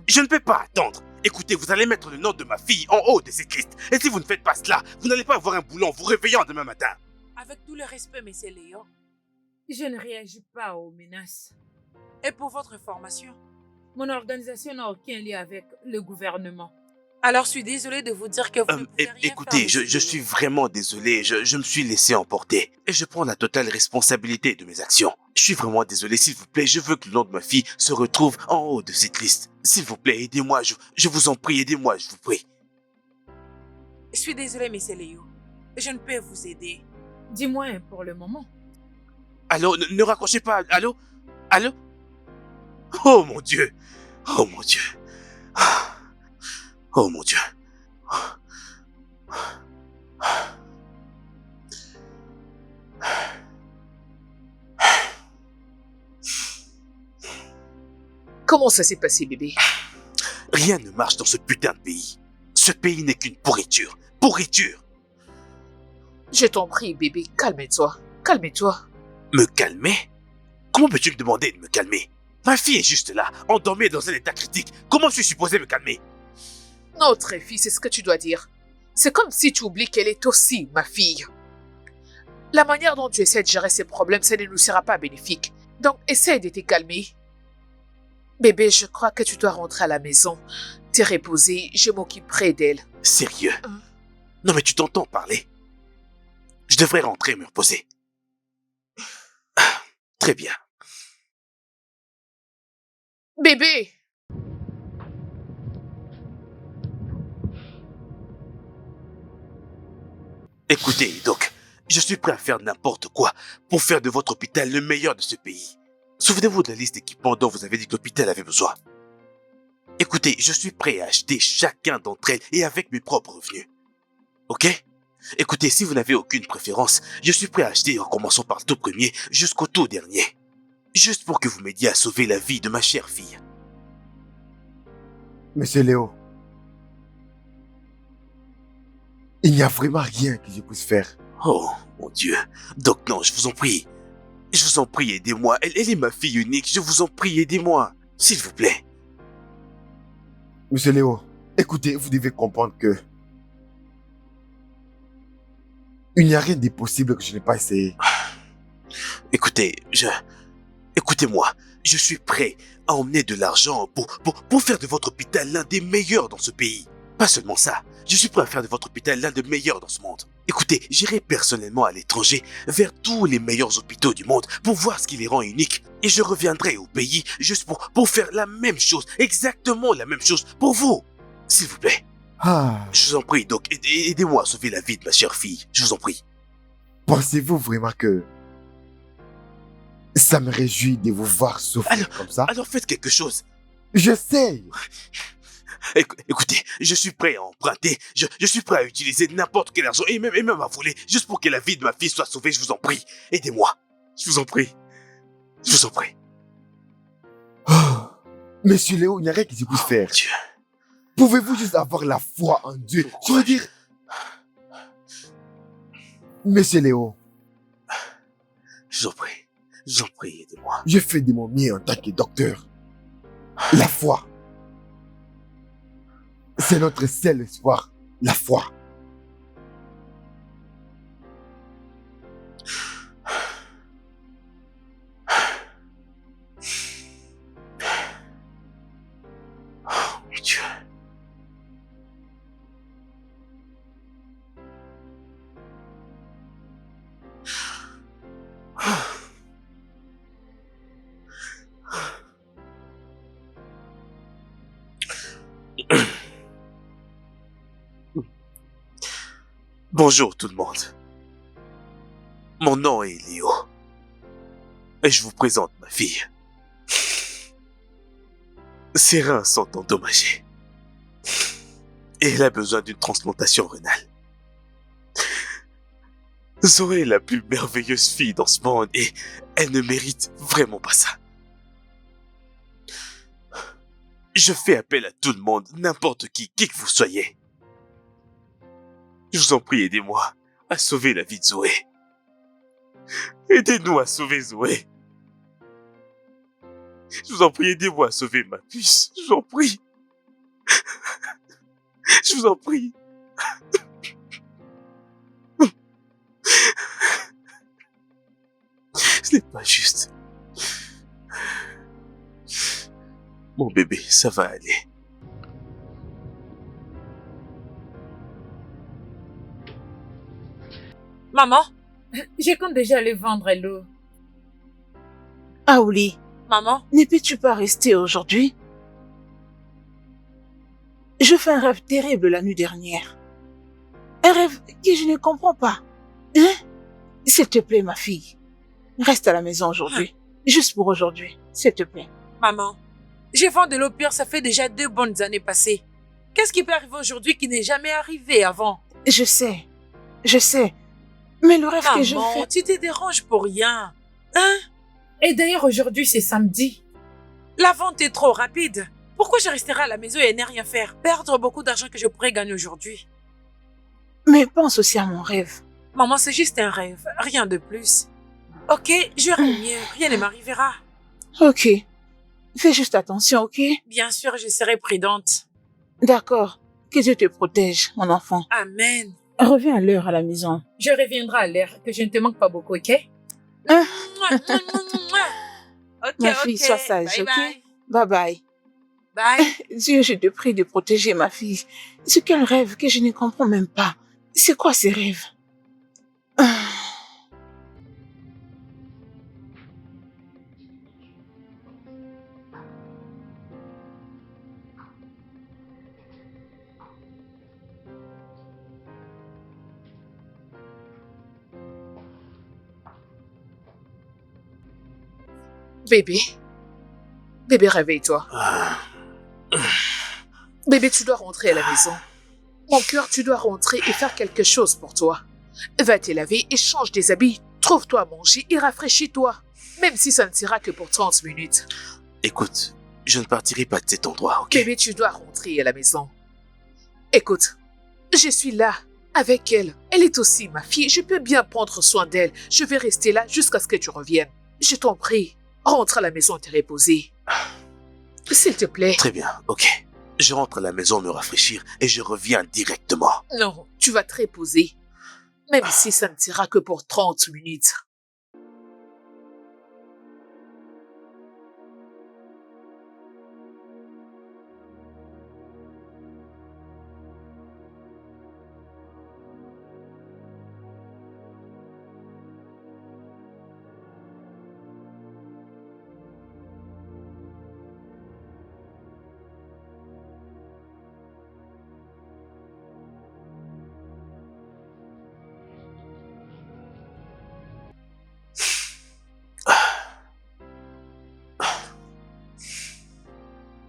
Je ne peux pas attendre. Écoutez, vous allez mettre le nom de ma fille en haut de cette liste. Et si vous ne faites pas cela, vous n'allez pas avoir un boulot en vous réveillant demain matin. Avec tout le respect, monsieur Léo, je ne réagis pas aux menaces. Et pour votre information, mon organisation n'a aucun lien avec le gouvernement. Alors, je suis désolée de vous dire que vous ne pouvez rien écoutez, faire. je suis vraiment désolé. Je me suis laissé emporter. Et je prends la totale responsabilité de mes actions. Je suis vraiment désolé, s'il vous plaît. Je veux que le nom de ma fille se retrouve en haut de cette liste. S'il vous plaît, aidez-moi. Je vous en prie, aidez-moi, je vous prie. Je suis désolée, Miss Léo. Je ne peux vous aider. Dis-moi pour le moment. Allô, ne raccrochez pas. Allô? Allô? Oh mon Dieu. Oh mon Dieu. Oh mon Dieu. Comment ça s'est passé, bébé? Rien ne marche dans ce putain de pays. Ce pays n'est qu'une pourriture. Pourriture. Je t'en prie, bébé, calme-toi. Calme-toi. Me calmer? Comment peux-tu me demander de me calmer? Ma fille est juste là, endormie dans un état critique. Comment je suis supposé me calmer? Notre fille, c'est ce que tu dois dire. C'est comme si tu oublies qu'elle est aussi ma fille. La manière dont tu essaies de gérer ces problèmes, ça ne nous sera pas bénéfique. Donc, essaie de te calmer. Bébé, je crois que tu dois rentrer à la maison. T'es reposée, je m'occuperai d'elle. Sérieux? Non mais tu t'entends parler? Je devrais rentrer me reposer. Très bien. Bébé! Écoutez, Doc, je suis prêt à faire n'importe quoi pour faire de votre hôpital le meilleur de ce pays. Souvenez-vous de la liste d'équipements dont vous avez dit que l'hôpital avait besoin. Écoutez, je suis prêt à acheter chacun d'entre elles et avec mes propres revenus. Ok? Écoutez, si vous n'avez aucune préférence, je suis prêt à acheter en commençant par le tout premier jusqu'au tout dernier. Juste pour que vous m'aidiez à sauver la vie de ma chère fille. Monsieur Léo, il n'y a vraiment rien que je puisse faire. Oh, mon Dieu. Doc, non, je vous en prie. Je vous en prie, aidez-moi. Elle est ma fille unique. Je vous en prie, aidez-moi. S'il vous plaît. Monsieur Léo, écoutez, vous devez comprendre que il n'y a rien d'impossible que je n'ai pas essayé. Écoutez, écoutez-moi. Je suis prêt à emmener de l'argent pour faire de votre hôpital l'un des meilleurs dans ce pays. Pas seulement ça. Je suis prêt à faire de votre hôpital l'un des meilleurs dans ce monde. Écoutez, j'irai personnellement à l'étranger, vers tous les meilleurs hôpitaux du monde, pour voir ce qui les rend uniques. Et je reviendrai au pays juste pour faire la même chose, exactement la même chose pour vous. S'il vous plaît. Je vous en prie, Doc, aidez-moi à sauver la vie de ma chère fille. Je vous en prie. Pensez-vous vraiment que ça me réjouit de vous voir souffrir comme ça? Alors faites quelque chose. J'essaye. Écoutez, je suis prêt à emprunter, je suis prêt à utiliser n'importe quel argent et même à voler, juste pour que la vie de ma fille soit sauvée, je vous en prie. Aidez-moi. Je vous en prie. Je vous en prie. Oh, Monsieur Léo, il n'y a rien que je puisse faire. Dieu. Pouvez-vous juste avoir la foi en Dieu? Je veux dire... Monsieur Léo. Je vous en prie, aidez-moi. Je fais de mon mieux en tant que docteur. La foi. C'est notre seul espoir, la foi. Oh mon Dieu. Bonjour tout le monde. Mon nom est Léo. Et je vous présente ma fille. Ses reins sont endommagés. Et elle a besoin d'une transplantation rénale. Zoé est la plus merveilleuse fille dans ce monde et elle ne mérite vraiment pas ça. Je fais appel à tout le monde, n'importe qui que vous soyez. Je vous en prie, aidez-moi à sauver la vie de Zoé. Aidez-nous à sauver Zoé. Je vous en prie, aidez-moi à sauver ma puce. Je vous en prie. Je vous en prie. Ce n'est pas juste. Mon bébé, ça va aller. Maman, je compte déjà aller vendre l'eau. Aouli, Maman, ne peux-tu pas rester aujourd'hui? Je fais un rêve terrible la nuit dernière. Un rêve que je ne comprends pas. Hein? S'il te plaît, ma fille. Reste à la maison aujourd'hui. Juste pour aujourd'hui. S'il te plaît. Maman, je vends de l'opium, ça fait déjà 2 bonnes années passées. Qu'est-ce qui peut arriver aujourd'hui qui n'est jamais arrivé avant? Je sais. Je sais. Mais le rêve que je Maman, fais... tu te déranges pour rien. Hein? Et d'ailleurs, aujourd'hui, c'est samedi. La vente est trop rapide. Pourquoi je resterai à la maison et ne rien faire? Perdre beaucoup d'argent que je pourrais gagner aujourd'hui. Mais pense aussi à mon rêve. Maman, c'est juste un rêve, rien de plus. Ok, je rêve mieux, rien ne m'arrivera. Ok. Fais juste attention, ok? Bien sûr, je serai prudente. D'accord. Que Dieu te protège, mon enfant. Amen. Reviens à l'heure à la maison. Je reviendrai à l'heure, que je ne te manque pas beaucoup, ok? Hein? Ok, Ma fille, ok. sois sage, Bye ok? bye. Bye bye. Bye. Dieu, je te prie de protéger ma fille. C'est quel rêve que je ne comprends même pas. C'est quoi ces rêves? Ah. Bébé. Bébé, réveille-toi. Ah. Bébé, tu dois rentrer à la maison. Mon cœur, tu dois rentrer et faire quelque chose pour toi. Va te laver et change des habits. Trouve-toi à manger et rafraîchis-toi. Même si ça ne sera que pour 30 minutes. Écoute, je ne partirai pas de cet endroit, ok? Bébé, tu dois rentrer à la maison. Écoute, je suis là, avec elle. Elle est aussi ma fille. Je peux bien prendre soin d'elle. Je vais rester là jusqu'à ce que tu reviennes. Je t'en prie, rentre à la maison et te reposer. S'il te plaît. Très bien, ok. Je rentre à la maison me rafraîchir et je reviens directement. Non, tu vas te reposer. Même si ça ne sera que pour 30 minutes.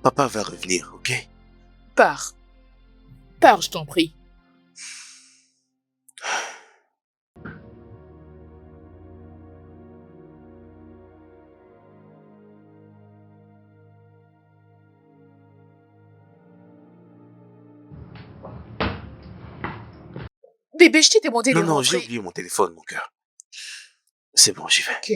Papa va revenir, ok? Pars. Pars, je t'en prie. Bébé, je t'ai demandé de Non, j'ai rentrer. oublié mon téléphone, mon cœur. C'est bon, j'y vais. Ok.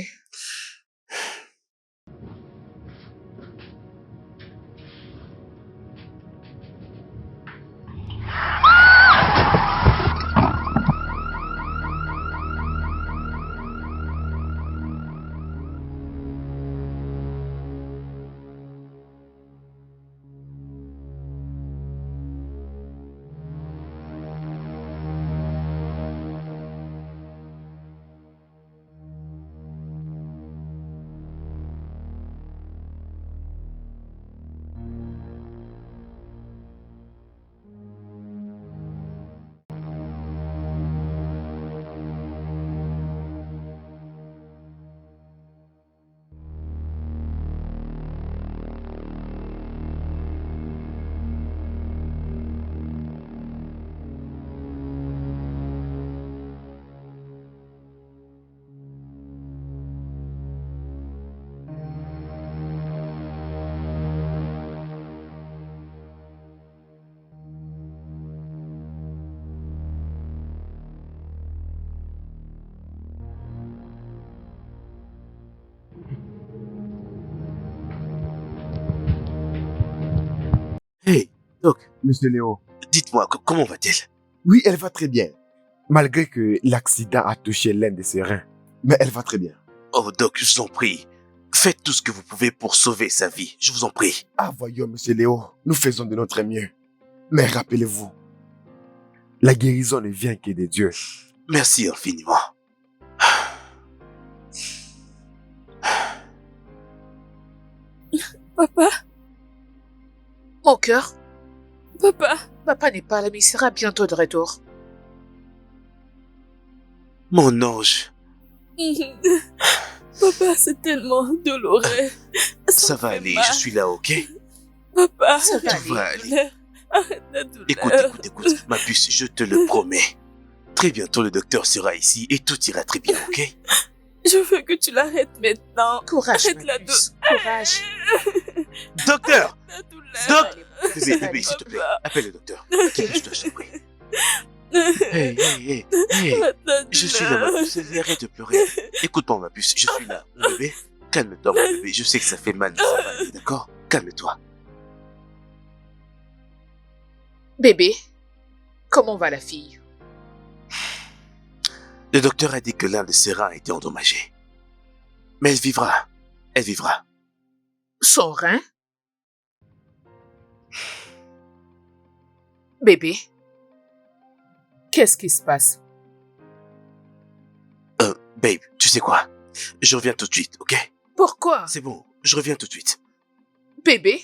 Hey, Doc, Monsieur Léo. dites-moi, comment va-t-elle? Oui, elle va très bien. Malgré que l'accident a touché l'un de ses reins. Mais elle va très bien. Oh, Doc, je vous en prie. Faites tout ce que vous pouvez pour sauver sa vie. Je vous en prie. Ah, voyons, monsieur Léo, nous faisons de notre mieux. Mais rappelez-vous, la guérison ne vient que de Dieu. Merci infiniment. Papa, Mon cœur, papa, papa n'est pas là, mais il sera bientôt de retour. Mon ange, Papa, c'est tellement douloureux. ça me va fait aller, mal. je suis là, ok? Papa, Ça va Tout va aller. douleur. Arrête la douleur. Écoute, ma puce, je te le promets. Très bientôt, le docteur sera ici et tout ira très bien, ok? Je veux que tu l'arrêtes maintenant. Courage, Arrête ma la puce. Courage. Docteur! La douleur. Doc! Ça va Bébé, aller. s'il te plaît, Papa. appelle le docteur. Quitte-toi, je t'en prie. Hey. Arrête la Je suis là, ma douleur. puce, arrête de pleurer. Écoute-moi, ma puce, je suis là. Mon bébé, calme-toi, mon bébé. Je sais que ça fait mal, mais ça va aller, d'accord? Calme-toi. Bébé, comment va la fille? Le docteur a dit que l'un de ses reins a été endommagé. Mais elle vivra. Elle vivra. Son rein? Bébé, qu'est-ce qui se passe? Babe, tu sais quoi? Je reviens tout de suite, ok? Pourquoi? C'est bon, je reviens tout de suite. Bébé?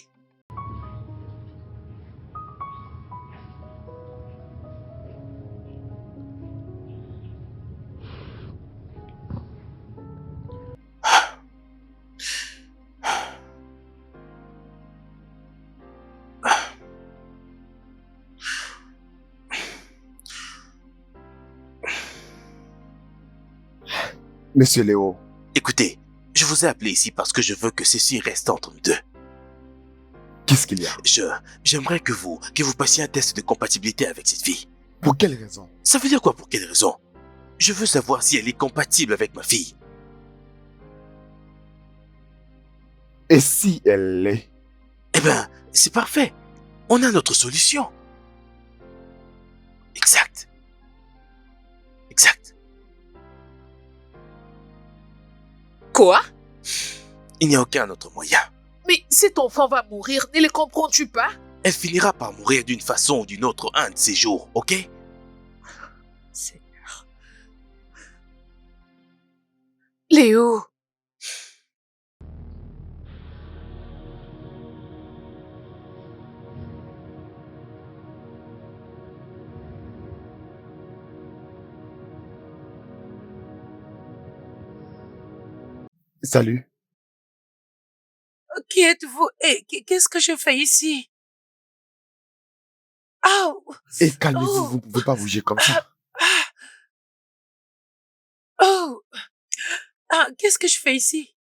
Monsieur Léo, Écoutez, je vous ai appelé ici parce que je veux que ceci reste entre nous deux. qu'est-ce qu'il y a? J'aimerais que vous passiez un test de compatibilité avec cette fille. Pour quelle raison? Ça veut dire quoi, pour quelle raison? Je veux savoir si elle est compatible avec ma fille. Et si elle l'est? Eh ben, c'est parfait. On a notre solution. Exact. Quoi? Il n'y a aucun autre moyen. Mais cet enfant va mourir, ne le comprends-tu pas? Elle finira par mourir d'une façon ou d'une autre un de ces jours, ok? Léo, Salut. Qui êtes-vous? Et qu'est-ce que je fais ici? Oh! Et calmez-vous, Oh. vous ne pouvez pas bouger comme ça. Oh! Ah, qu'est-ce que je fais ici?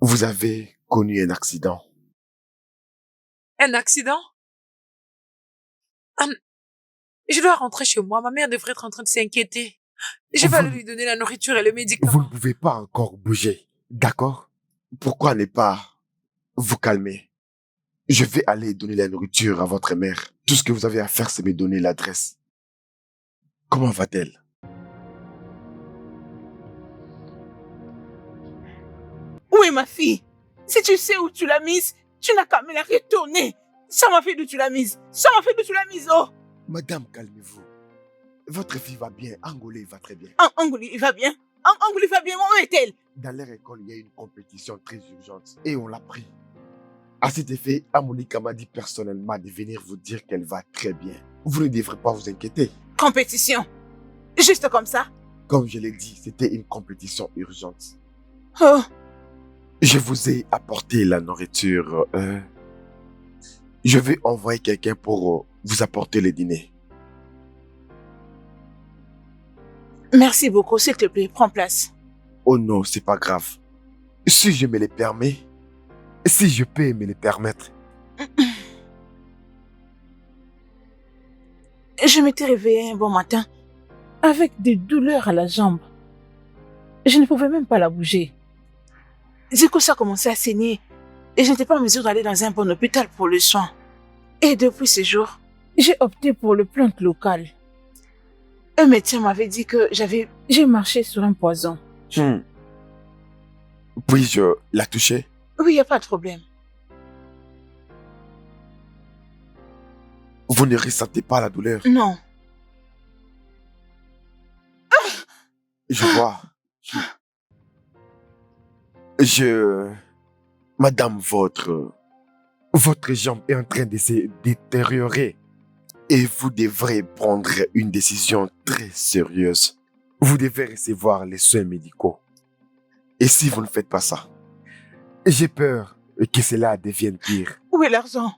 Vous avez connu un accident. Un accident? Je dois rentrer chez moi. Ma mère devrait être en train de s'inquiéter. Je vais Vous- aller lui donner la nourriture et le médicament. Vous ne pouvez pas encore bouger, d'accord? Pourquoi ne pas vous calmer? Je vais aller donner la nourriture à votre mère. Tout ce que vous avez à faire, c'est me donner l'adresse. Comment va-t-elle? Où est ma fille? Si tu sais où tu l'as mise, tu n'as qu'à me la retourner. Ça m'a fait d'où tu l'as mise. Oh! Madame, calmez-vous. Votre fille va bien. Angolé va très bien. Angouli, il va bien. Angouli va bien. Où est-elle? Dans leur école, il y a une compétition très urgente et on l'a pris. À cet effet, Amolika m'a dit personnellement de venir vous dire qu'elle va très bien. Vous ne devrez pas vous inquiéter. Compétition. Juste comme ça. Comme je l'ai dit, c'était une compétition urgente. Oh. Je vous ai apporté la nourriture. Je vais envoyer quelqu'un pour vous apporter le dîner. Merci beaucoup, s'il te plaît. Prends place. Oh non, c'est pas grave. Si je me le permets, si je peux me le permettre, Je m'étais réveillée un bon matin avec des douleurs à la jambe. Je ne pouvais même pas la bouger. Du coup, ça commençait à saigner et je n'étais pas en mesure d'aller dans un bon hôpital pour le soin. Et depuis ce jour, j'ai opté pour le plante local. Un médecin m'avait dit que j'ai marché sur un poison. puis-je la toucher? Oui, il n'y a pas de problème. Vous ne ressentez pas la douleur? Non. Je vois. Madame, votre jambe est en train de se détériorer et vous devrez prendre une décision très sérieuse. Vous devez recevoir les soins médicaux. Et si vous ne faites pas ça, j'ai peur que cela devienne pire. Où est l'argent?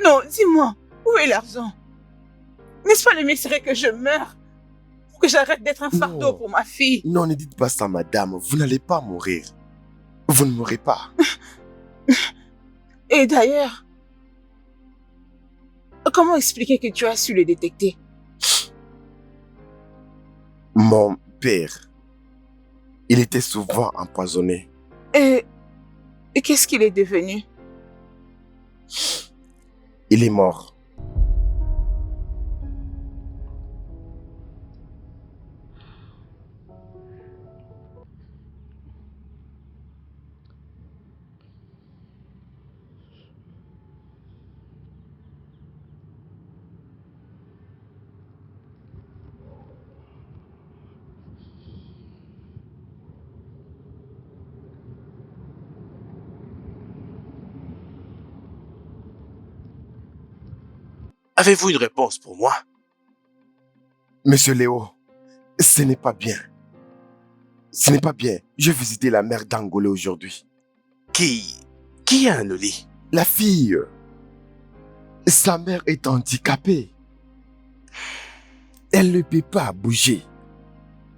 Non, dis-moi, où est l'argent? N'est-ce pas le mieux serait que je meure pour que j'arrête d'être un fardeau Non. pour ma fille? Non, ne dites pas ça, madame. Vous n'allez pas mourir. Vous ne mourrez pas. Et d'ailleurs, comment expliquer que tu as su le détecter? Mon père, il était souvent empoisonné. Et qu'est-ce qu'il est devenu? Il est mort. Avez-vous une réponse pour moi? Monsieur Léo, ce n'est pas bien. Ce n'est pas bien. J'ai visité la mère d'Angolé aujourd'hui. Qui a un Oli? La fille, sa mère est handicapée. Elle ne peut pas bouger.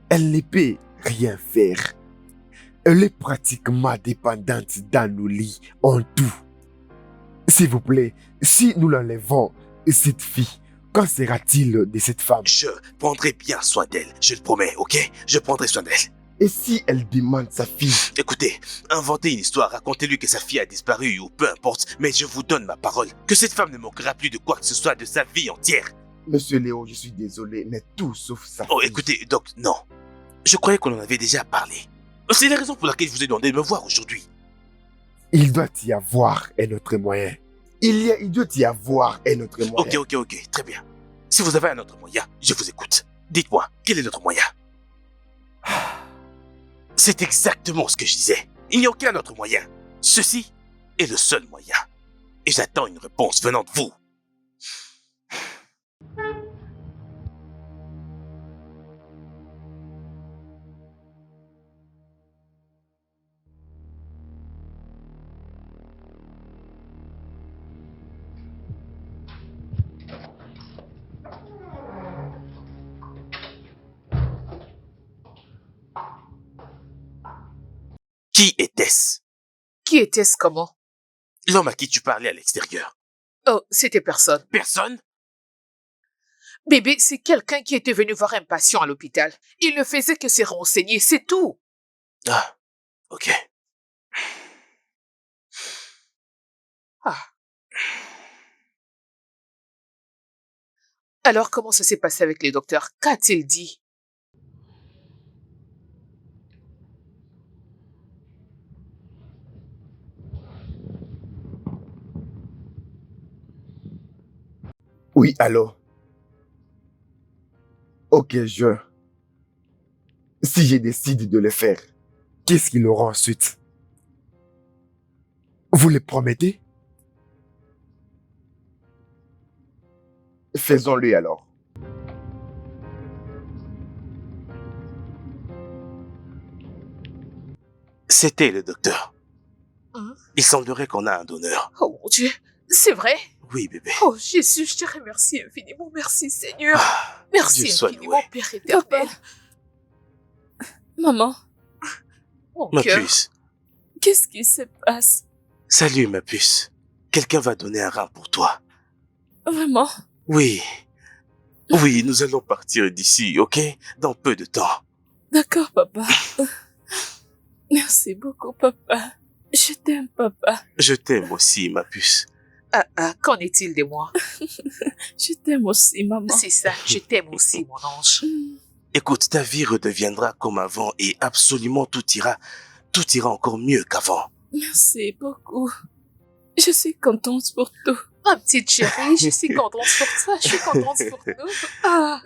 Elle ne peut rien faire. Elle est pratiquement dépendante d'Anouli en tout. S'il vous plaît, si nous l'enlevons, cette fille, qu'en sera-t-il de cette femme? Je prendrai bien soin d'elle, je le promets, ok? Je prendrai soin d'elle. Et si elle demande sa fille? Écoutez, inventez une histoire, racontez-lui que sa fille a disparu ou peu importe, mais je vous donne ma parole, que cette femme ne manquera plus de quoi que ce soit de sa vie entière. Monsieur Léo, je suis désolé, mais tout sauf sa Oh, fille. écoutez, Doc, non. Je croyais qu'on en avait déjà parlé. C'est la raison pour laquelle je vous ai demandé de me voir aujourd'hui. Il doit y avoir un autre moyen. Il doit y avoir un autre moyen. Ok, très bien. Si vous avez un autre moyen, je vous écoute. Dites-moi, quel est notre moyen? C'est exactement ce que je disais. Il n'y a aucun autre moyen. Ceci est le seul moyen. Et j'attends une réponse venant de vous. Qui était-ce? Qui était-ce comment? L'homme à qui tu parlais à l'extérieur. Oh, c'était personne. Personne? Bébé, c'est quelqu'un qui était venu voir un patient à l'hôpital. Il ne faisait que se renseigner, c'est tout. Ah, ok. Ah. Alors, comment ça s'est passé avec les docteurs? Qu'a-t-il dit? Oui, allô? Ok, Si je décide de le faire, qu'est-ce qu'il aura ensuite? Vous le promettez? Faisons-le alors. C'était le docteur. Hein? Il semblerait qu'on a un donneur. Oh mon Dieu, c'est vrai? Oui, bébé. Oh Jésus, je te remercie infiniment. Merci Seigneur. Ah, Merci Dieu soit infiniment, loué. Père éternel. Maman, Mon Ma cœur. puce. qu'est-ce qui se passe? Salut, ma puce. Quelqu'un va donner un rein pour toi. Vraiment? Oui. Oui, nous allons partir d'ici, ok? Dans peu de temps. D'accord, papa. Merci beaucoup, papa. Je t'aime, papa. Je t'aime aussi, ma puce. Qu'en est-il de moi? Je t'aime aussi, maman. C'est ça, je t'aime aussi, mon ange. Écoute, ta vie redeviendra comme avant et absolument tout ira encore mieux qu'avant. Merci beaucoup. Je suis contente pour tout. Ma petite chérie, je suis contente pour toi, je suis contente pour nous. Ah.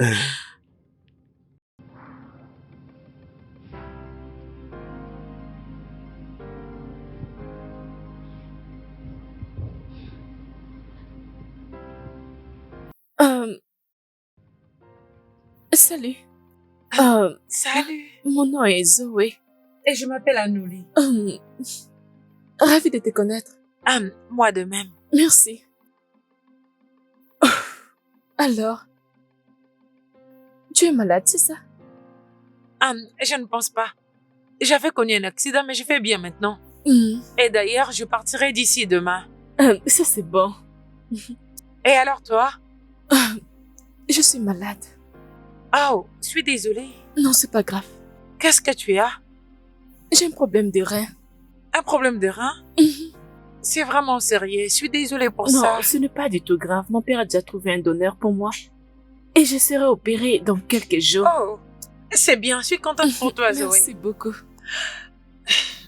Salut. Salut. Mon nom est Zoé. Et je m'appelle Anouli. Ravie de te connaître. Moi de même. Merci. Alors, tu es malade, c'est ça? Je ne pense pas. J'avais connu un accident, mais je vais bien maintenant. Hmm. Et d'ailleurs, je partirai d'ici demain. Ça, c'est bon. Et alors toi? Je suis malade. Oh, je suis désolée. Non, c'est pas grave. Qu'est-ce que tu as? J'ai un problème de rein. Un problème de rein? Mhm. C'est vraiment sérieux. Je suis désolée pour Non, ça. ce n'est pas du tout grave. Mon père a déjà trouvé un donneur pour moi. Et je serai opérée dans quelques jours. Oh, c'est bien. Je suis contente pour toi, Zoé. Merci beaucoup.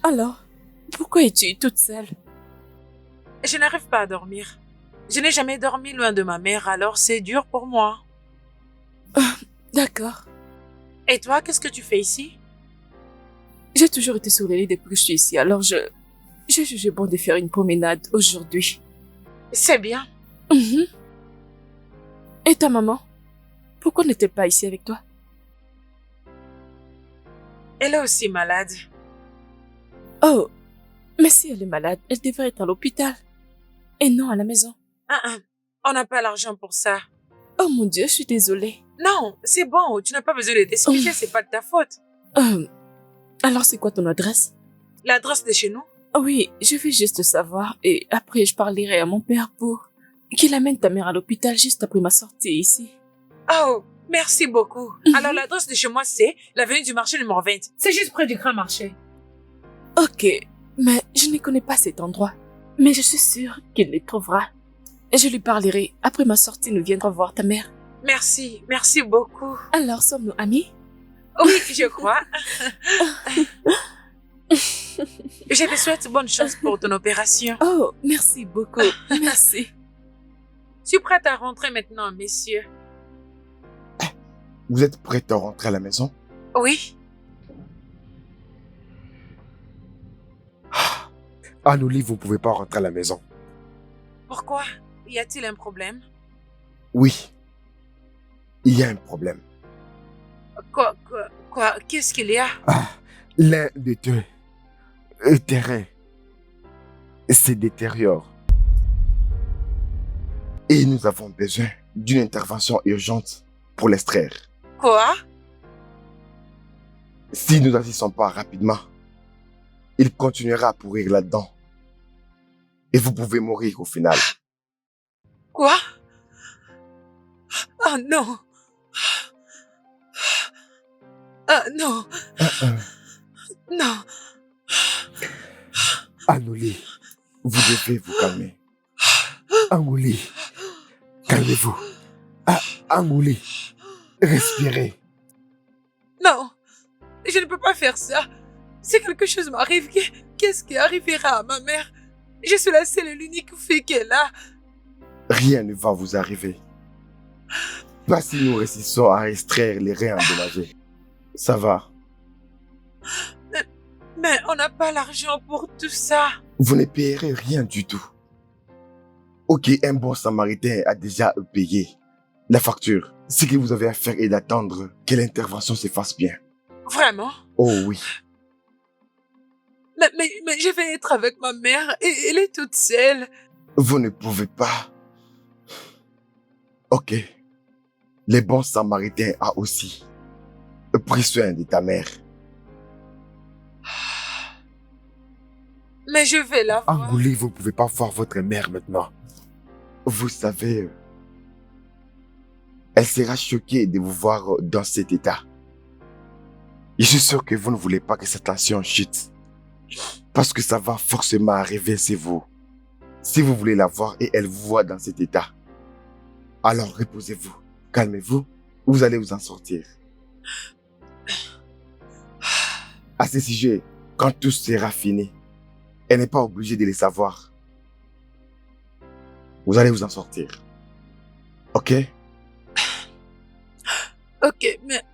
Alors, pourquoi es-tu toute seule? Je n'arrive pas à dormir. Je n'ai jamais dormi loin de ma mère, alors c'est dur pour moi. D'accord. Et toi, qu'est-ce que tu fais ici? J'ai toujours été sur les lits depuis que je suis ici, alors j'ai jugé bon de faire une promenade aujourd'hui. C'est bien. Mhm. Et ta maman? Pourquoi n'est-elle pas ici avec toi? Elle est aussi malade. Oh, mais si elle est malade, elle devrait être à l'hôpital. Et non à la maison. On n'a pas l'argent pour ça. Oh mon Dieu, je suis désolée. Non, c'est bon. Tu n'as pas besoin de t'excuser, c'est pas de ta faute. Alors c'est quoi ton adresse? L'adresse de chez nous? Oui, je vais juste savoir et après je parlerai à mon père pour qu'il amène ta mère à l'hôpital juste après ma sortie ici. Oh, merci beaucoup. Mhm. Alors l'adresse de chez moi, c'est l'avenue du marché numéro 20. C'est juste près du grand marché. Ok, mais je ne connais pas cet endroit. Mais je suis sûre qu'il les trouvera. Et je lui parlerai. Après ma sortie, nous viendrons voir ta mère. Merci beaucoup. Alors, sommes-nous amis? Oui, je crois. Je te souhaite bonne chance pour ton opération. Oh, merci beaucoup. Merci. Je suis prête à rentrer maintenant, messieurs. Vous êtes prête à rentrer à la maison? Oui. Anouli, vous ne pouvez pas rentrer à la maison. Pourquoi? Y a-t-il un problème? Oui. Il y a un problème. Quoi? Qu'est-ce qu'il y a? L'un des deux terrains se détériore. Et nous avons besoin d'une intervention urgente pour l'extraire. Quoi? Si nous n'agissons pas rapidement, il continuera à pourrir là-dedans. Et vous pouvez mourir au final. Quoi? Oh non! Ah non! Non! Anouli, vous devez vous calmer. Anouli, calmez-vous. Anouli, respirez. Non! Je ne peux pas faire ça! Si quelque chose m'arrive, qu'est-ce qui arrivera à ma mère? Je suis la seule et l'unique fille qu'elle a. Rien ne va vous arriver. Pas si nous réussissons à extraire les reins endommagés. Ça va. Mais on n'a pas l'argent pour tout ça. Vous ne payerez rien du tout. Ok, un bon samaritain a déjà payé la facture. Ce que vous avez à faire est d'attendre que l'intervention se fasse bien. Vraiment? Oh oui. Mais je vais être avec ma mère et elle est toute seule. Vous ne pouvez pas. Ok. Les bons samaritains a aussi pris soin de ta mère. Mais je vais la voir. Anouli, vous ne pouvez pas voir votre mère maintenant. Vous savez, elle sera choquée de vous voir dans cet état. Je suis sûr que vous ne voulez pas que cette tension chute. Parce que ça va forcément arriver, c'est vous. Si vous voulez la voir et elle vous voit dans cet état, alors reposez-vous, calmez-vous, vous allez vous en sortir. À ce sujet, quand tout sera fini, elle n'est pas obligée de le savoir. Vous allez vous en sortir. Ok? Ok, mais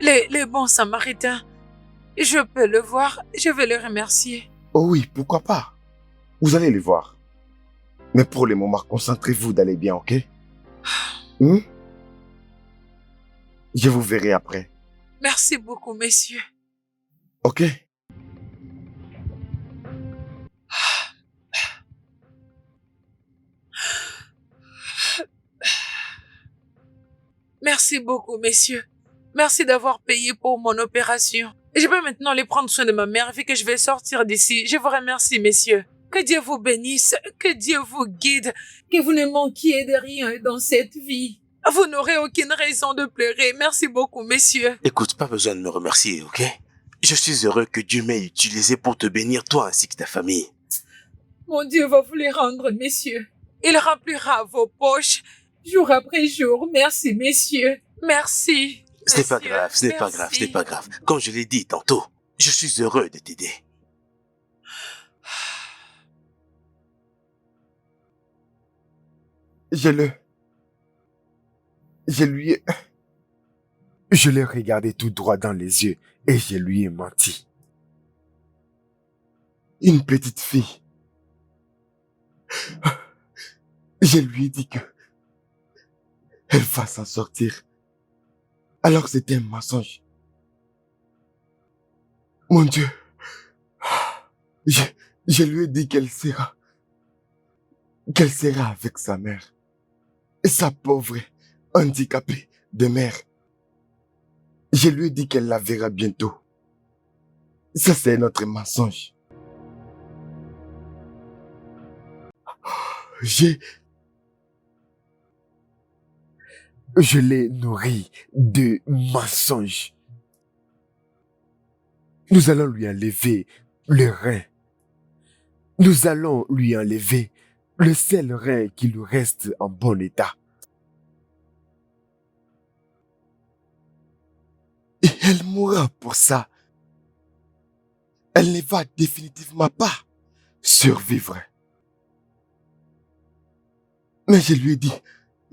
les bons samaritains, je peux le voir, je vais les remercier. Oh oui, pourquoi pas? Vous allez les voir. Mais pour le moment, concentrez-vous d'aller bien, ok? Je vous verrai après. Merci beaucoup, messieurs. Ok? Merci beaucoup, messieurs. Merci d'avoir payé pour mon opération. Je peux maintenant aller prendre soin de ma mère vu que je vais sortir d'ici. Je vous remercie, messieurs. Que Dieu vous bénisse, que Dieu vous guide, que vous ne manquiez de rien dans cette vie. Vous n'aurez aucune raison de pleurer. Merci beaucoup, messieurs. Écoute, pas besoin de me remercier, ok? Je suis heureux que Dieu m'ait utilisé pour te bénir, toi ainsi que ta famille. Mon Dieu va vous les rendre, messieurs. Il remplira vos poches jour après jour. Merci, messieurs. Merci. Ce n'est pas messieurs. grave, ce n'est pas grave, ce n'est pas grave. Comme je l'ai dit tantôt, je suis heureux de t'aider. Je l'ai regardé tout droit dans les yeux et je lui ai menti. Une petite fille. Je lui ai dit que elle va s'en sortir. Alors c'était un mensonge. Mon Dieu. Je lui ai dit qu'elle sera avec sa mère. Sa pauvre, handicapée de mère. Je lui ai dit qu'elle la verra bientôt. Ça, c'est notre mensonge. Je l'ai nourri de mensonges. Nous allons lui enlever le rein. Nous allons lui enlever le seul rein qui lui reste en bon état. Et elle mourra pour ça. Elle ne va définitivement pas survivre. Mais je lui ai dit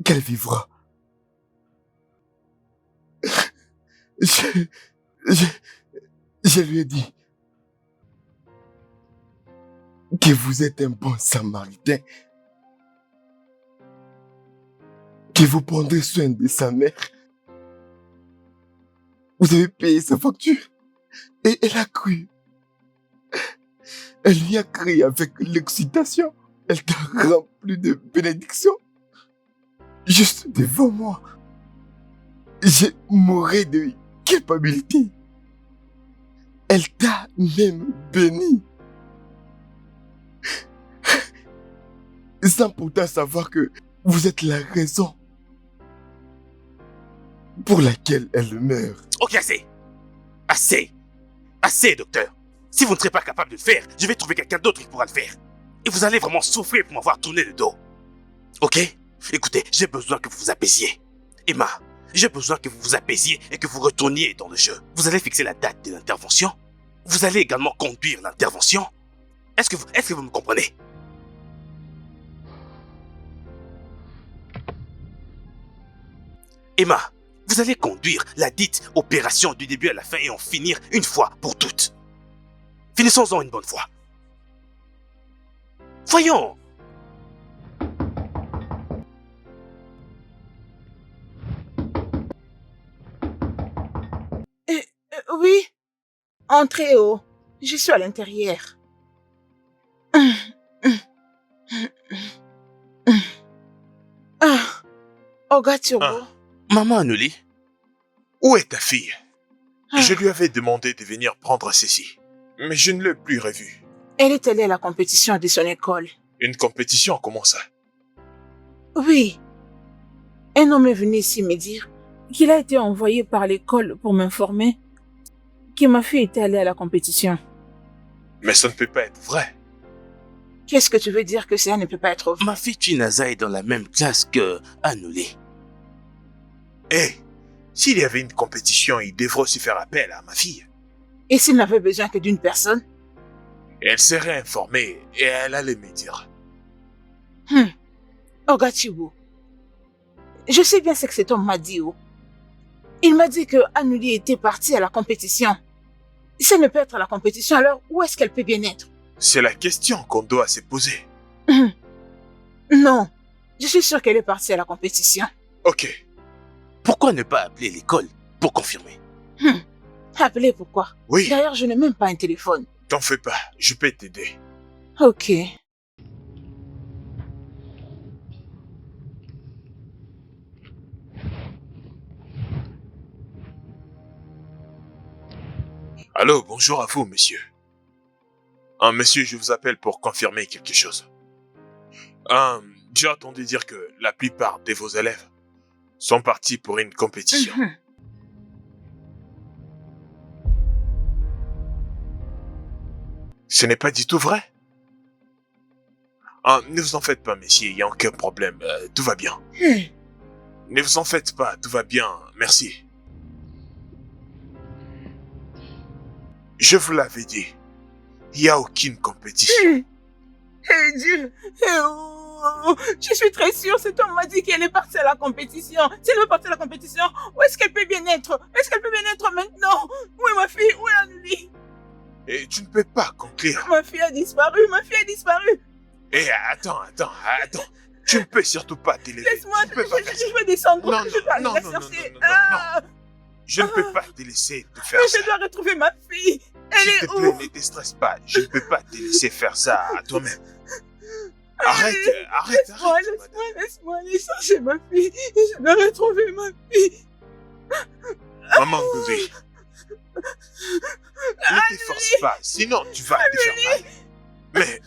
qu'elle vivra. Je lui ai dit que vous êtes un bon samaritain, que vous prendrez soin de sa mère. Vous avez payé sa facture et elle a cru. Elle y a cru avec l'excitation. Elle t'a rempli de bénédictions. Juste devant moi. J'ai mouru de culpabilité. Elle t'a même béni. Sans pourtant savoir que vous êtes la raison pour laquelle elle meurt. Ok, assez. Assez. Assez, docteur. Si vous ne serez pas capable de le faire, je vais trouver quelqu'un d'autre qui pourra le faire. Et vous allez vraiment souffrir pour m'avoir tourné le dos. Ok? Écoutez, j'ai besoin que vous vous apaisiez. Emma, j'ai besoin que vous vous apaisiez et que vous retourniez dans le jeu. Vous allez fixer la date de l'intervention. Vous allez également conduire l'intervention. Est-ce que vous me comprenez? Emma, vous allez conduire la dite opération du début à la fin et en finir une fois pour toutes. Finissons-en une bonne fois. Voyons. Oui, entrez haut. Je suis à l'intérieur. Ogatiobo. Maman Anuli, où est ta fille? Ah. Je lui avais demandé de venir prendre ceci, mais je ne l'ai plus revue. Elle est allée à la compétition de son école. Une compétition, comment ça? Oui. Un homme est venu ici me dire qu'il a été envoyé par l'école pour m'informer que ma fille était allée à la compétition. Mais ça ne peut pas être vrai. Qu'est-ce que tu veux dire que ça ne peut pas être vrai? Ma fille Chinaza est dans la même classe que Anuli. Eh, s'il y avait une compétition, il devrait aussi faire appel à ma fille. Et s'il n'avait besoin que d'une personne? Elle serait informée et elle allait me dire. Ogachibu, je sais bien ce que cet homme m'a dit. Il m'a dit que Anuli était partie à la compétition. Si elle ne peut être à la compétition, alors où est-ce qu'elle peut bien être? C'est la question qu'on doit se poser. Non, je suis sûre qu'elle est partie à la compétition. Ok. Pourquoi ne pas appeler l'école pour confirmer? Appelez pourquoi? Oui, D'ailleurs, je n'ai même pas un téléphone. t'en fais pas, je peux t'aider. Ok. Allô, bonjour à vous, monsieur. Monsieur, je vous appelle pour confirmer quelque chose. J'ai entendu dire que la plupart de vos élèves sont partis pour une compétition. Ce n'est pas du tout vrai. Ne vous en faites pas, messieurs, il n'y a aucun problème, tout va bien. Ne vous en faites pas, tout va bien, merci. Je vous l'avais dit, il n'y a aucune compétition. Dieu. Je suis très sûre, cet homme m'a dit qu'elle est partie à la compétition. Si elle veut partir à la compétition, où est-ce qu'elle peut bien être? Est-ce qu'elle peut bien être maintenant? Où est ma fille? Où est Anneli? Et tu ne peux pas conclure. Ma fille a disparu, ma fille a disparu. Et attends. Tu ne peux surtout pas t'élever. Laisse-moi, Tu ne peux pas faire ça. je vais descendre. Non, je vais aller non, la non, chercher. non. Ah, Je ne peux pas te laisser te faire mais ça. je dois retrouver ma fille. Elle S'il est te plaît, où? ne te stresse pas. Je ne peux pas te laisser faire ça à toi-même. Arrête. Laisse-moi aller chercher ma fille. Je dois retrouver ma fille. Maman Goudé. Ne te force pas, sinon tu vas te faire mal. Mais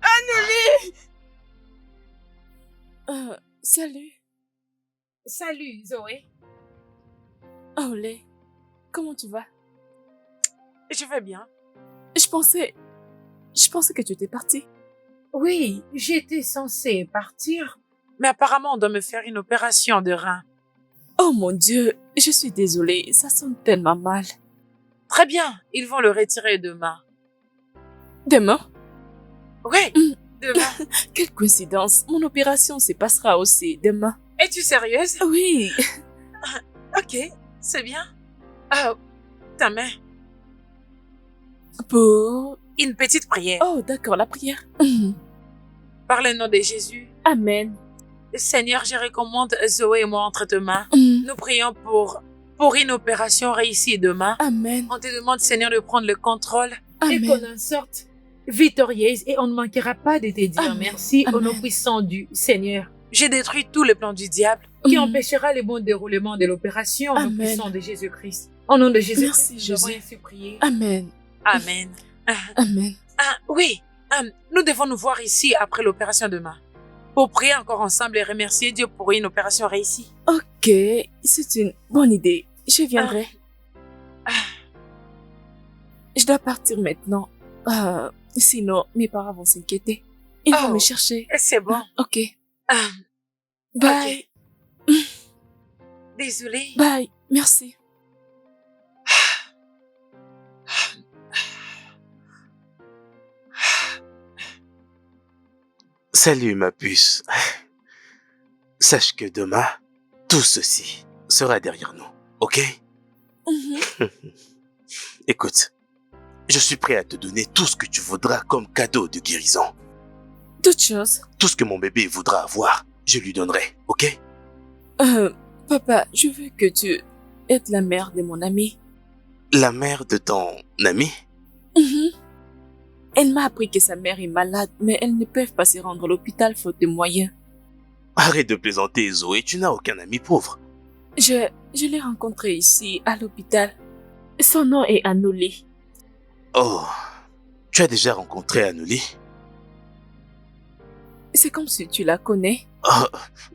Anneli! Salut. Salut, Zoé. Oh, Lé. Comment tu vas? Je vais bien. Je pensais que tu étais partie. Oui, j'étais censée partir, mais apparemment on doit me faire une opération de rein. Oh mon Dieu, je suis désolée, ça sonne tellement mal. Très bien, ils vont le retirer demain. Demain? Oui, demain. Quelle coïncidence, mon opération se passera aussi demain. Es-tu sérieuse? Oui. Ok, c'est bien. Ah, ta main. Pour... Une petite prière. Oh, d'accord, la prière. Par le nom de Jésus. Amen. Seigneur, je recommande Zoé et moi entre tes mains. Nous prions pour une opération réussie demain. Amen. On te demande, Seigneur, de prendre le contrôle et Amen. qu'on en sorte victorieuse et on ne manquera pas de te dire Amen. merci au Amen. nom puissant du Seigneur. J'ai détruit tous les plans du diable qui empêchera le bon déroulement de l'opération au nom Amen. puissant de Jésus-Christ. Au nom de Jésus-Christ, Merci, nous avons Jésus. ainsi prié. Amen. Amen. Amen. Oui, nous devons nous voir ici après l'opération demain pour prier encore ensemble et remercier Dieu pour une opération réussie. Ok, c'est une bonne idée. Je viendrai. Je dois partir maintenant. Sinon, mes parents vont s'inquiéter. Ils vont Oh. me chercher. C'est bon. Ok. Ah, Bye. désolée. Bye. Merci. Salut ma puce. Sache que demain, tout ceci sera derrière nous, ok? Écoute, je suis prêt à te donner tout ce que tu voudras comme cadeau de guérison. Toute chose. Tout ce que mon bébé voudra avoir, je lui donnerai, ok? Papa, je veux que tu aides la mère de mon ami. La mère de ton ami? Elle m'a appris que sa mère est malade, mais elles ne peuvent pas se rendre à l'hôpital faute de moyens. Arrête de plaisanter, Zoé, tu n'as aucun ami pauvre. Je l'ai rencontré ici, à l'hôpital. Son nom est Annoli. Oh, tu as déjà rencontré Anneli? C'est comme si tu la connais. Oh,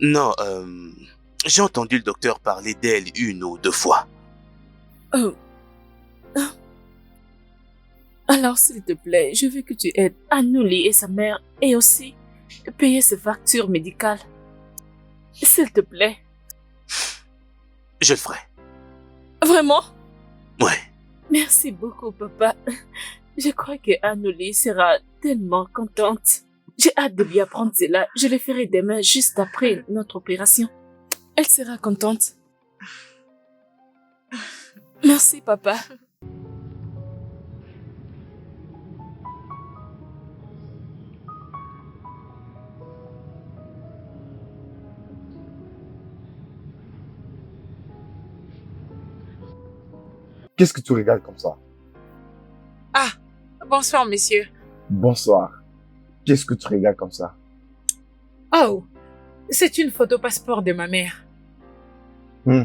non, j'ai entendu le docteur parler d'elle une ou deux fois. Alors, s'il te plaît, je veux que tu aides Annoli et sa mère et aussi payer ses factures médicales. S'il te plaît. Je le ferai. Vraiment? Ouais. Merci beaucoup, papa. Je crois que Annoli sera tellement contente. J'ai hâte de lui apprendre cela. Je le ferai demain, juste après notre opération. Elle sera contente. Merci, papa. Qu'est-ce que tu regardes comme ça? Ah, bonsoir, monsieur. Bonsoir. Qu'est-ce que tu regardes comme ça? Oh, c'est une photo passeport de ma mère. Hmm.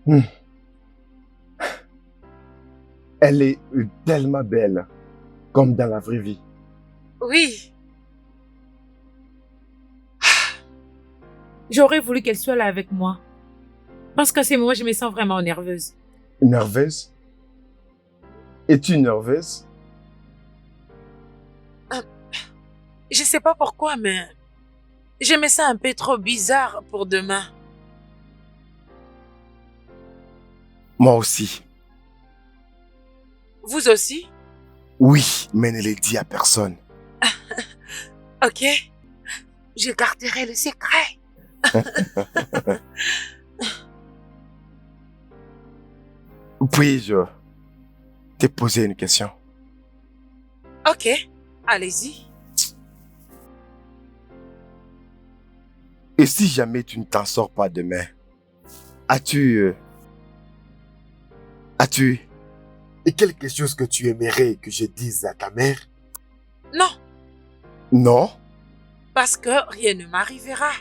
Hmm. Elle est tellement belle, comme dans la vraie vie. Oui. J'aurais voulu qu'elle soit là avec moi. Parce qu'à ces moments, je me sens vraiment nerveuse. Nerveuse? Es-tu nerveuse? Je sais pas pourquoi, mais je me sens un peu trop bizarre pour demain. Moi aussi. Vous aussi? Oui, mais ne le dis à personne. Ok. Je garderai le secret. Puis-je te poser une question? Ok, allez-y. Et si jamais tu ne t'en sors pas demain, as-tu quelque chose que tu aimerais que je dise à ta mère? Non, Non? parce que rien ne m'arrivera.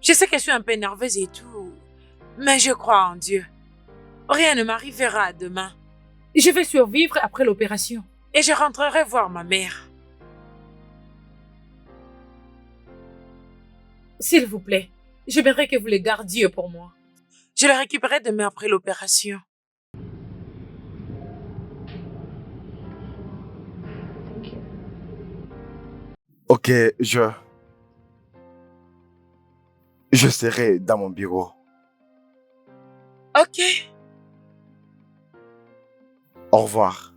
Je sais que je suis un peu nerveuse et tout, mais je crois en Dieu. Rien ne m'arrivera demain. Je vais survivre après l'opération et je rentrerai voir ma mère. S'il vous plaît, j'aimerais que vous les gardiez pour moi. Je le récupérerai demain après l'opération. Ok, je serai dans mon bureau. Ok, Au revoir.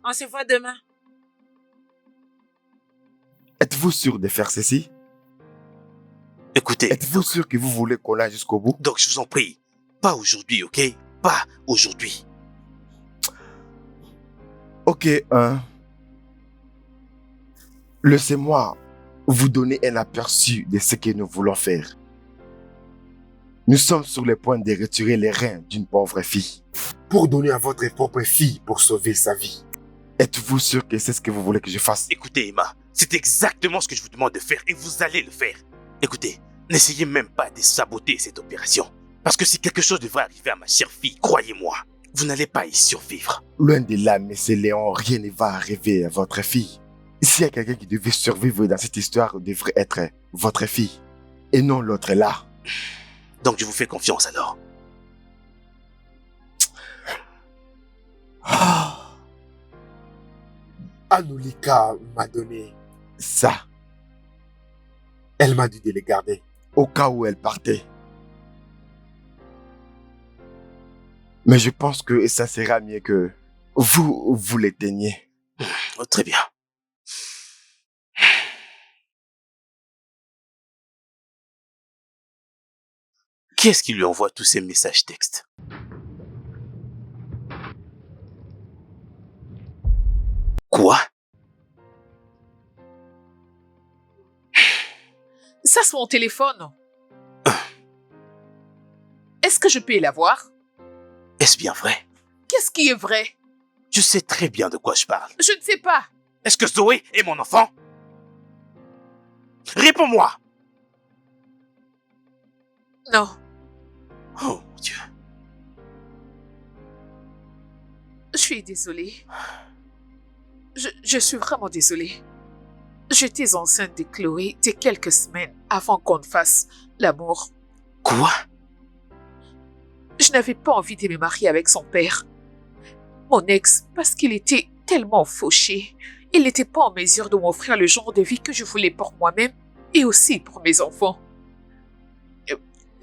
on se voit demain. Êtes-vous sûr de faire ceci? Écoutez, Êtes-vous sûr que vous voulez qu'on aille jusqu'au bout? donc je vous en prie, pas aujourd'hui, ok? Pas aujourd'hui. Ok, laissez-moi vous donner un aperçu de ce que nous voulons faire. Nous sommes sur le point de retirer les reins d'une pauvre fille pour donner à votre propre fille pour sauver sa vie. Êtes-vous sûr que c'est ce que vous voulez que je fasse? Écoutez, Emma, c'est exactement ce que je vous demande de faire et vous allez le faire. Écoutez, n'essayez même pas de saboter cette opération. Parce que si quelque chose devrait arriver à ma chère fille, croyez-moi, vous n'allez pas y survivre. Loin de là, monsieur Léon, rien ne va arriver à votre fille. S'il y a quelqu'un qui devait survivre dans cette histoire, devrait être votre fille. Et non l'autre là. Donc je vous fais confiance alors. Anolika m'a donné ça. Elle m'a dit de les garder au cas où elle partait. Mais je pense que ça sera mieux que vous l'éteigniez. Oh, très bien. Qui est-ce qui lui envoie tous ces messages textes? Quoi? Ça, c'est mon téléphone. Est-ce que je peux l'avoir? Est-ce bien vrai? Qu'est-ce qui est vrai? Je sais très bien de quoi je parle. Je ne sais pas. Est-ce que Zoé est mon enfant? Réponds-moi! Non. Oh mon Dieu. Je suis désolée. Je suis vraiment désolée. J'étais enceinte de Chloé de quelques semaines avant qu'on fasse l'amour. Quoi? Je n'avais pas envie de me marier avec son père. Mon ex, parce qu'il était tellement fauché, il n'était pas en mesure de m'offrir le genre de vie que je voulais pour moi-même et aussi pour mes enfants.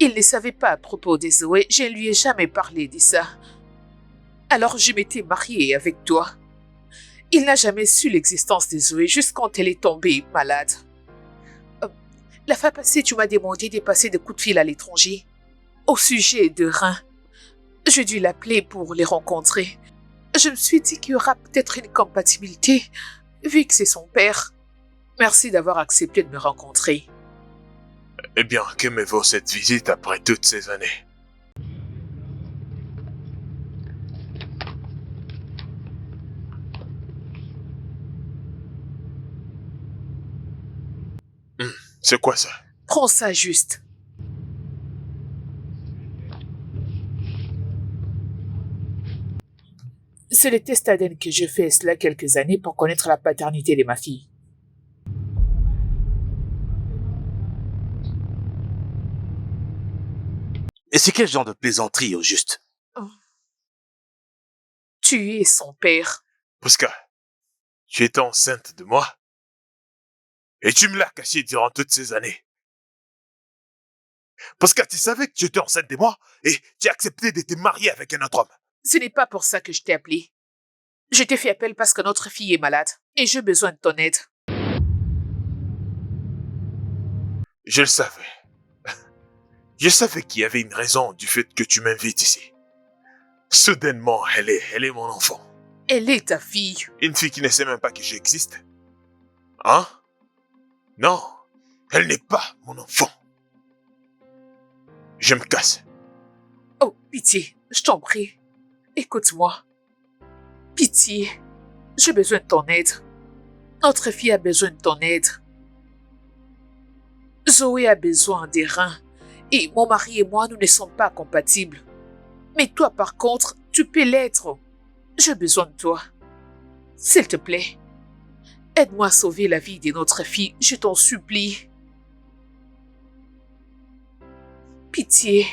Il ne savait pas à propos de Zoé, je ne lui ai jamais parlé de ça. Alors je m'étais mariée avec toi. Il n'a jamais su l'existence de Zoé jusqu'à quand elle est tombée malade. La fois passée, tu m'as demandé de passer des coups de fil à l'étranger. Au sujet de reins. J'ai dû l'appeler pour les rencontrer. Je me suis dit qu'il y aura peut-être une compatibilité, vu que c'est son père. Merci d'avoir accepté de me rencontrer. Eh bien, que me vaut cette visite après toutes ces années? C'est quoi ça? Prends ça juste. C'est le test ADN que je fais cela quelques années pour connaître la paternité de ma fille. Et c'est quel genre de plaisanterie, au juste? Tu es son père. Prisca, tu étais enceinte de moi? Et tu me l'as caché durant toutes ces années. Parce que tu savais que tu étais enceinte de moi et tu as accepté de te marier avec un autre homme. Ce n'est pas pour ça que je t'ai appelé. Je t'ai fait appel parce que notre fille est malade et j'ai besoin de ton aide. Je le savais. Je savais qu'il y avait une raison du fait que tu m'invites ici. Soudainement, elle est mon enfant. Elle est ta fille. Une fille qui ne sait même pas que j'existe. Hein? Non, elle n'est pas mon enfant. Je me casse. Oh, pitié, je t'en prie. Écoute-moi. Pitié, j'ai besoin de ton aide. Notre fille a besoin de ton aide. Zoé a besoin des reins. Et mon mari et moi, nous ne sommes pas compatibles. Mais toi, par contre, tu peux l'être. J'ai besoin de toi. S'il te plaît, aide-moi à sauver la vie de notre fille, je t'en supplie. Pitié.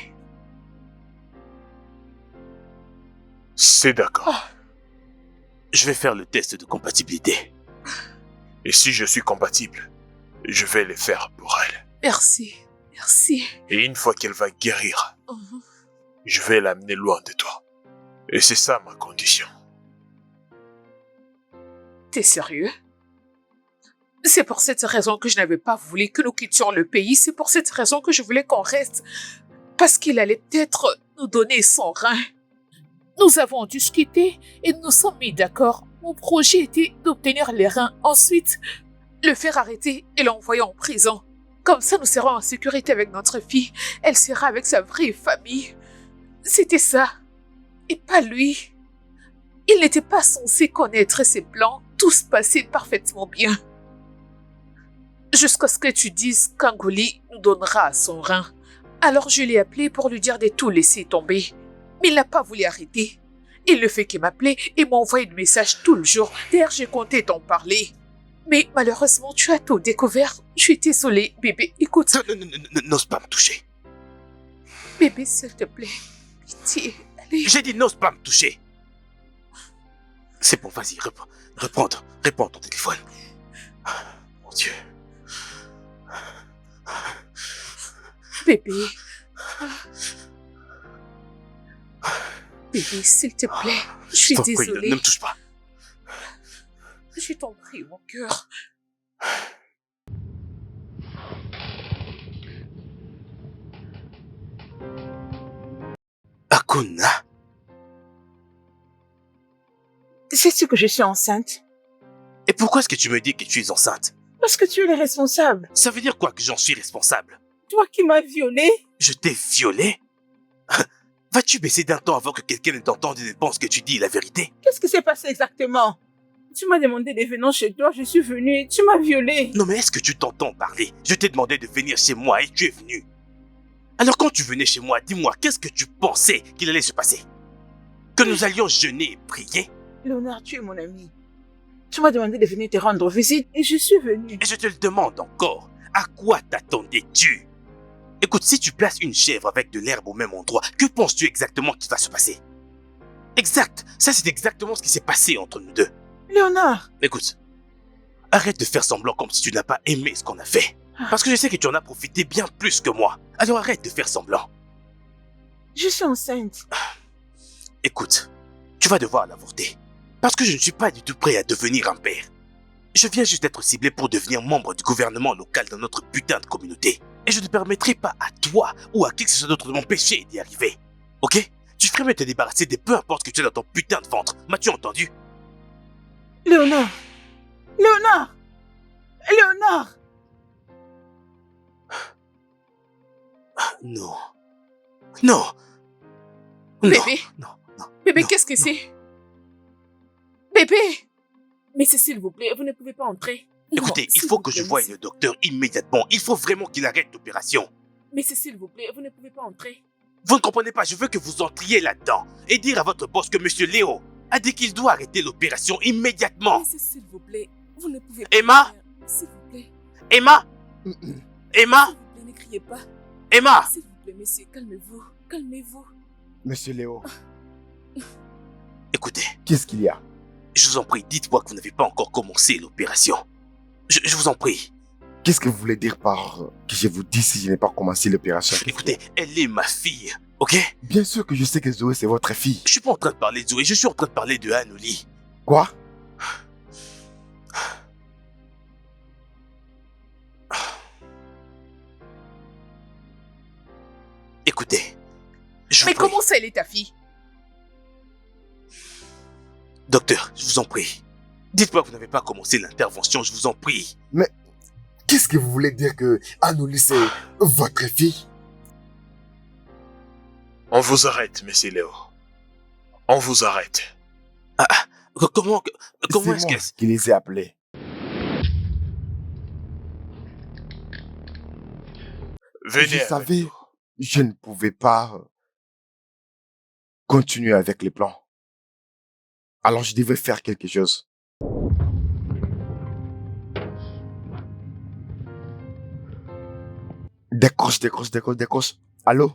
C'est d'accord. Je vais faire le test de compatibilité. Et si je suis compatible, je vais le faire pour elle. Merci, merci. Et une fois qu'elle va guérir, je vais l'amener loin de toi. Et c'est ça ma condition. T'es sérieux? C'est pour cette raison que je n'avais pas voulu que nous quittions le pays. C'est pour cette raison que je voulais qu'on reste. Parce qu'il allait peut-être nous donner son rein. Nous avons discuté et nous nous sommes mis d'accord. Mon projet était d'obtenir les reins. Ensuite, le faire arrêter et l'envoyer en prison. Comme ça, nous serons en sécurité avec notre fille. Elle sera avec sa vraie famille. C'était ça. Et pas lui. Il n'était pas censé connaître ses plans. Tout se passait parfaitement bien. Jusqu'à ce que tu dises qu'Angoli nous donnera son rein. Alors je l'ai appelé pour lui dire de tout laisser tomber. Mais il n'a pas voulu arrêter. Il ne fait que m'appeler et m'envoyer des messages tout le jour. D'ailleurs, j'ai compté t'en parler. Mais malheureusement, tu as tout découvert. Je suis désolée, bébé. Écoute. N'ose pas me toucher. Bébé, s'il te plaît. Pitié, allez. J'ai dit n'ose pas me toucher. C'est bon, vas-y, réponds ton téléphone. Mon Dieu. Bébé. Bébé, s'il te plaît. Je suis désolée. Ne me touche pas. Je t'en prie, mon cœur. Akuna. Sais-tu que je suis enceinte? Et pourquoi est-ce que tu me dis que tu es enceinte? Parce que tu es le responsable. Ça veut dire quoi que j'en suis responsable? Toi qui m'as violée. Je t'ai violé? Vas-tu baisser d'un temps avant que quelqu'un ne t'entende et ne pense que tu dis la vérité? Qu'est-ce qui s'est passé exactement? Tu m'as demandé de venir chez toi, je suis venue, tu m'as violée. Non mais est-ce que tu t'entends parler? Je t'ai demandé de venir chez moi et tu es venu. Alors quand tu venais chez moi, dis-moi, qu'est-ce que tu pensais qu'il allait se passer? Que nous allions jeûner et prier? Léonard, tu es mon ami. Tu m'as demandé de venir te rendre visite et je suis venue. Et je te le demande encore, à quoi t'attendais-tu? Écoute, si tu places une chèvre avec de l'herbe au même endroit, que penses-tu exactement qu'il va se passer? Exact, ça c'est exactement ce qui s'est passé entre nous deux. Léonard. Écoute, arrête de faire semblant comme si tu n'as pas aimé ce qu'on a fait. Parce que je sais que tu en as profité bien plus que moi. Alors arrête de faire semblant. Je suis enceinte. Écoute, tu vas devoir l'avorter. Parce que je ne suis pas du tout prêt à devenir un père. Je viens juste d'être ciblé pour devenir membre du gouvernement local dans notre putain de communauté. Et je ne permettrai pas à toi ou à qui que ce soit d'autre de m'empêcher d'y arriver. Ok? Tu ferais mieux te débarrasser de peu importe ce que tu as dans ton putain de ventre. M'as-tu entendu? Léonard. Léonard. Léonard! Non. Non. Non. Bébé. Non. Non. Bébé, Non, qu'est-ce que non. c'est? Bébé! Mais s'il vous plaît, vous ne pouvez pas entrer. Non, Écoutez, il s'il faut vous que je plaît, voie monsieur. le docteur immédiatement. Il faut vraiment qu'il arrête l'opération. Mais s'il vous plaît, vous ne pouvez pas entrer. Vous ne comprenez pas, je veux que vous entriez là-dedans et dire à votre boss que Monsieur Léo a dit qu'il doit arrêter l'opération immédiatement. Mais s'il vous plaît, vous ne pouvez pas. Emma? le faire. S'il vous plaît, Emma? Emma? s'il vous plaît, ne criez pas. Emma? S'il vous plaît, monsieur, calmez-vous. Calmez-vous. Monsieur Léo, Écoutez, qu'est-ce qu'il y a? je vous en prie, dites-moi que vous n'avez pas encore commencé l'opération. Je vous en prie. Qu'est-ce que vous voulez dire par que je vous dis si je n'ai pas commencé l'opération? Écoutez, elle est ma fille, ok? Bien sûr que je sais que Zoé, c'est votre fille. Je suis pas en train de parler de Zoé, je suis en train de parler de Anne au lit. Quoi? Écoutez, je Mais vous prie. comment ça, elle est ta fille? Docteur, je vous en prie. Dites-moi que vous n'avez pas commencé l'intervention, je vous en prie. Qu'est-ce que vous voulez dire que Anouli, c'est votre fille? On vous arrête, monsieur Léo. On vous arrête. Comment C'est est-ce moi que... qui les ai appelés. Venez Je avec savais, nous. je ne pouvais pas continuer avec les plans. Alors je devais faire quelque chose. Décroche, décroche, décroche, décroche. Allô?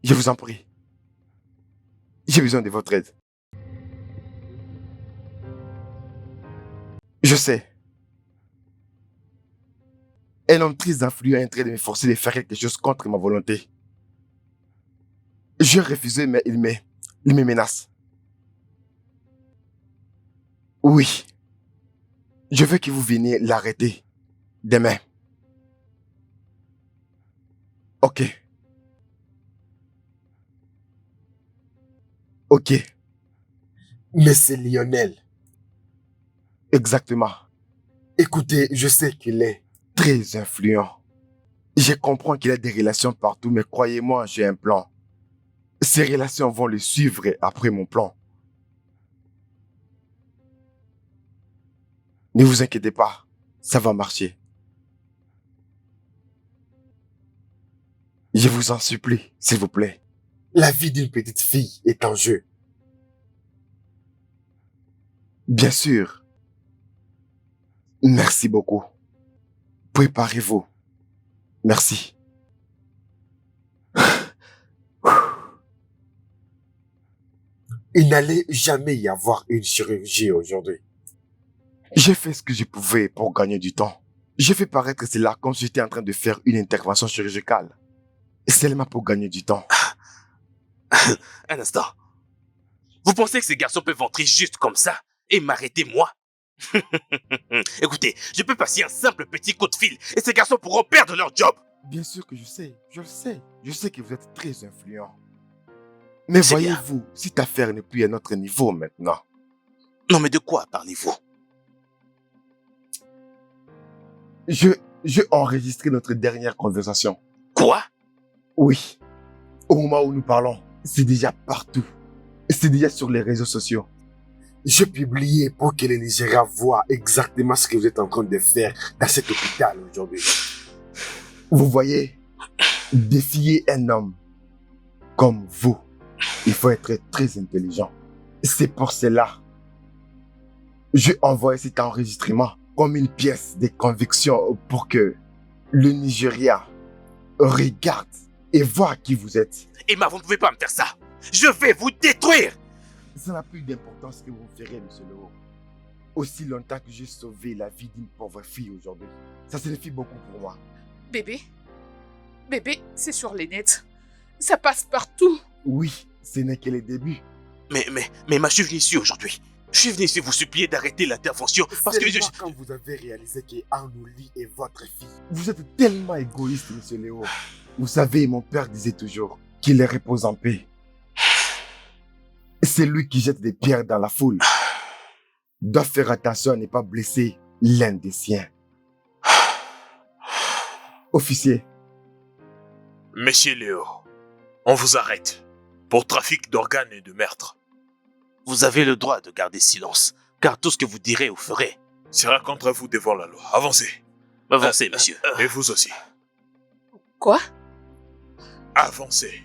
Je vous en prie. J'ai besoin de votre aide. Je sais. Un homme très influent est en train de me forcer de faire quelque chose contre ma volonté. Je refusé, mais il me menace. Oui. Je veux que vous veniez l'arrêter. Demain. Ok. Ok. Mais c'est Lionel. Exactement. Écoutez, je sais qu'il est très influent. Je comprends qu'il a des relations partout, mais croyez-moi, j'ai un plan. Ces relations vont le suivre après mon plan. Ne vous inquiétez pas, ça va marcher. Je vous en supplie, s'il vous plaît. La vie d'une petite fille est en jeu. Bien sûr. Merci beaucoup. Préparez-vous. Merci. Il n'allait jamais y avoir une chirurgie aujourd'hui. J'ai fait ce que je pouvais pour gagner du temps. J'ai fait paraître cela comme si j'étais en train de faire une intervention chirurgicale. Seulement pour gagner du temps. Un instant. Vous pensez que ces garçons peuvent entrer juste comme ça et m'arrêter moi? Écoutez, je peux passer un simple petit coup de fil et ces garçons pourront perdre leur job. Bien sûr que je sais, je le sais. Je sais que vous êtes très influent. Mais C'est bien. voyez-vous, cette affaire n'est plus à notre niveau maintenant. Non mais de quoi parlez-vous? J'ai enregistré notre dernière conversation. Quoi? Oui. Au moment où nous parlons, c'est déjà partout. C'est déjà sur les réseaux sociaux. J'ai publié pour que les Nigériens voient exactement ce que vous êtes en train de faire dans cet hôpital aujourd'hui. Vous voyez, défier un homme comme vous, il faut être très intelligent. C'est pour cela. J'ai envoyé cet enregistrement comme une pièce de conviction pour que le Nigeria regarde et voit qui vous êtes. Emma, vous ne pouvez pas me faire ça. Je vais vous détruire. Ça n'a plus d'importance que vous ferez, monsieur Leroux. Aussi longtemps que j'ai sauvé la vie d'une pauvre fille aujourd'hui. Ça signifie beaucoup pour moi. Bébé? Bébé, c'est sur les nets. Ça passe partout. Oui, ce n'est que le début. Mais Emma, je suis venu ici aujourd'hui. Je suis venu ici vous supplier d'arrêter l'intervention parce que Seulement quand vous avez réalisé que Anouli est votre fille. Vous êtes tellement égoïste, monsieur Léo. Vous savez, mon père disait toujours qu'il repose en paix. C'est lui qui jette des pierres dans la foule. doit faire attention à ne pas blesser l'un des siens. Officier, Monsieur Léo, on vous arrête pour trafic d'organes et de meurtre. Vous avez le droit de garder silence, car tout ce que vous direz ou ferez... Sera contre vous devant la loi. Avancez. Avancez, monsieur. Et vous aussi. Quoi? Avancez.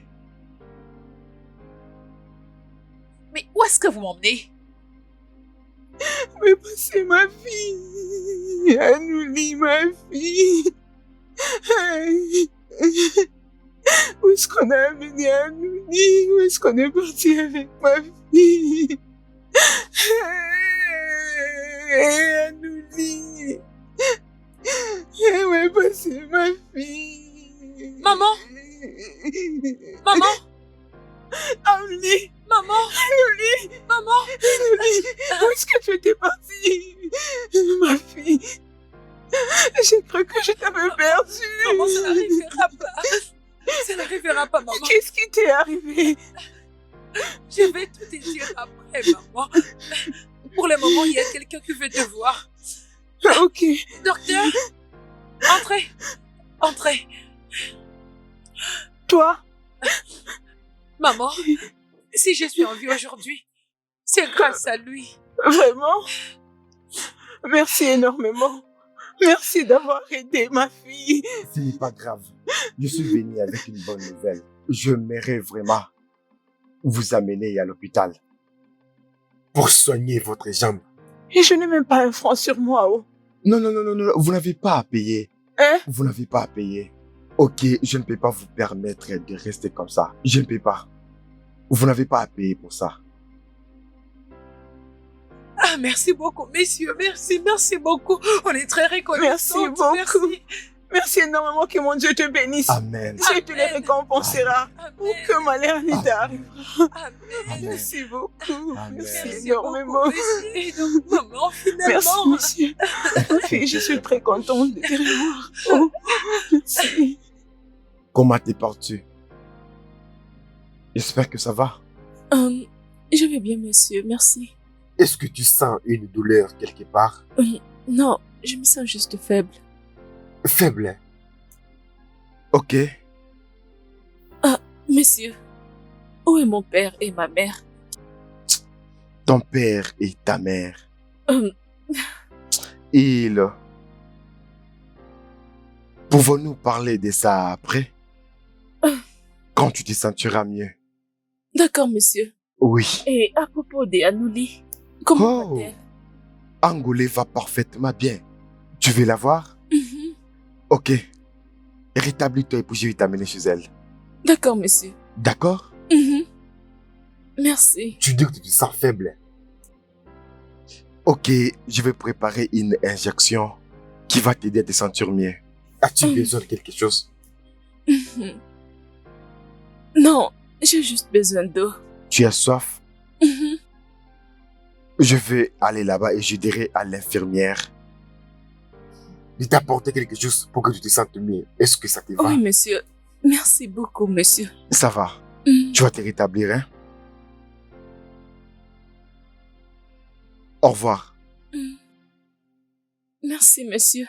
Mais où est-ce que vous m'emmenez? Mais c'est ma fille. Anouli, ma fille. Aïe. Où est-ce qu'on a amené Anouli? Où est-ce qu'on est parti avec ma fille? Anouli. Mais c'est ma fille. Maman? Maman? Anouli. Maman? Anouli. Maman? Anouli. Où est-ce que tu étais partie? Ma fille. J'ai cru que je t'avais perdue. Maman, ça n'arrivera pas. Ça n'arrivera pas, maman. Qu'est-ce qui t'est arrivé? Je vais tout te dire après, maman. Pour le moment, il y a quelqu'un qui veut te voir. Ok. Docteur, entrez. Entrez. Toi? Maman, si je suis en vie aujourd'hui, c'est grâce à lui. Vraiment? Merci énormément. Merci d'avoir aidé ma fille. ce n'est pas grave. Je suis venu avec une bonne nouvelle. J'aimerais vraiment vous amener à l'hôpital pour soigner votre jambe. Et je n'ai même pas un franc sur moi, oh. Non, vous n'avez pas à payer. Hein? Vous n'avez pas à payer. Ok, je ne peux pas vous permettre de rester comme ça. Je ne peux pas. Vous n'avez pas à payer pour ça. Ah, merci beaucoup, messieurs. Merci beaucoup. On est très reconnaissants. Merci beaucoup. Merci énormément, que mon Dieu te bénisse. Amen. Dieu te les récompensera. Ou que malheur n'y t'arrivera. Amen. Merci beaucoup. Amen. Merci énormément. Et donc, maman, finalement. Merci, monsieur. Ok, je suis très contente de te revoir. Oh, merci. Comment te portes-tu? J'espère que ça va. Je vais bien, monsieur, merci. Est-ce que tu sens une douleur quelque part? Non, je me sens juste faible. Faible, hein? Ok. Monsieur, où est mon père et ma mère? Ton père et ta mère, Euh, ils... Pouvons-nous parler de ça après? Quand tu te sentiras mieux. D'accord, monsieur. Oui. Et à propos de Anouli, comment Oh. va-t-elle? Angolais va parfaitement bien. Tu veux la voir? Mhm. Ok. Rétablis-toi et puis je vais t'amener chez elle. D'accord, monsieur. D'accord? Mhm. Merci. Tu dis que tu te sens faible. Ok, je vais préparer une injection qui va t'aider à te sentir mieux. As-tu besoin de quelque chose? Mhm. Non, j'ai juste besoin d'eau. Tu as soif? Mhm. Je vais aller là-bas et je dirai à l'infirmière de t'apporter quelque chose pour que tu te sentes mieux. Est-ce que ça te va? Oui, monsieur. Merci beaucoup, monsieur. Ça va. Mhm. Tu vas te rétablir, hein? Au revoir. Mhm. Merci, monsieur.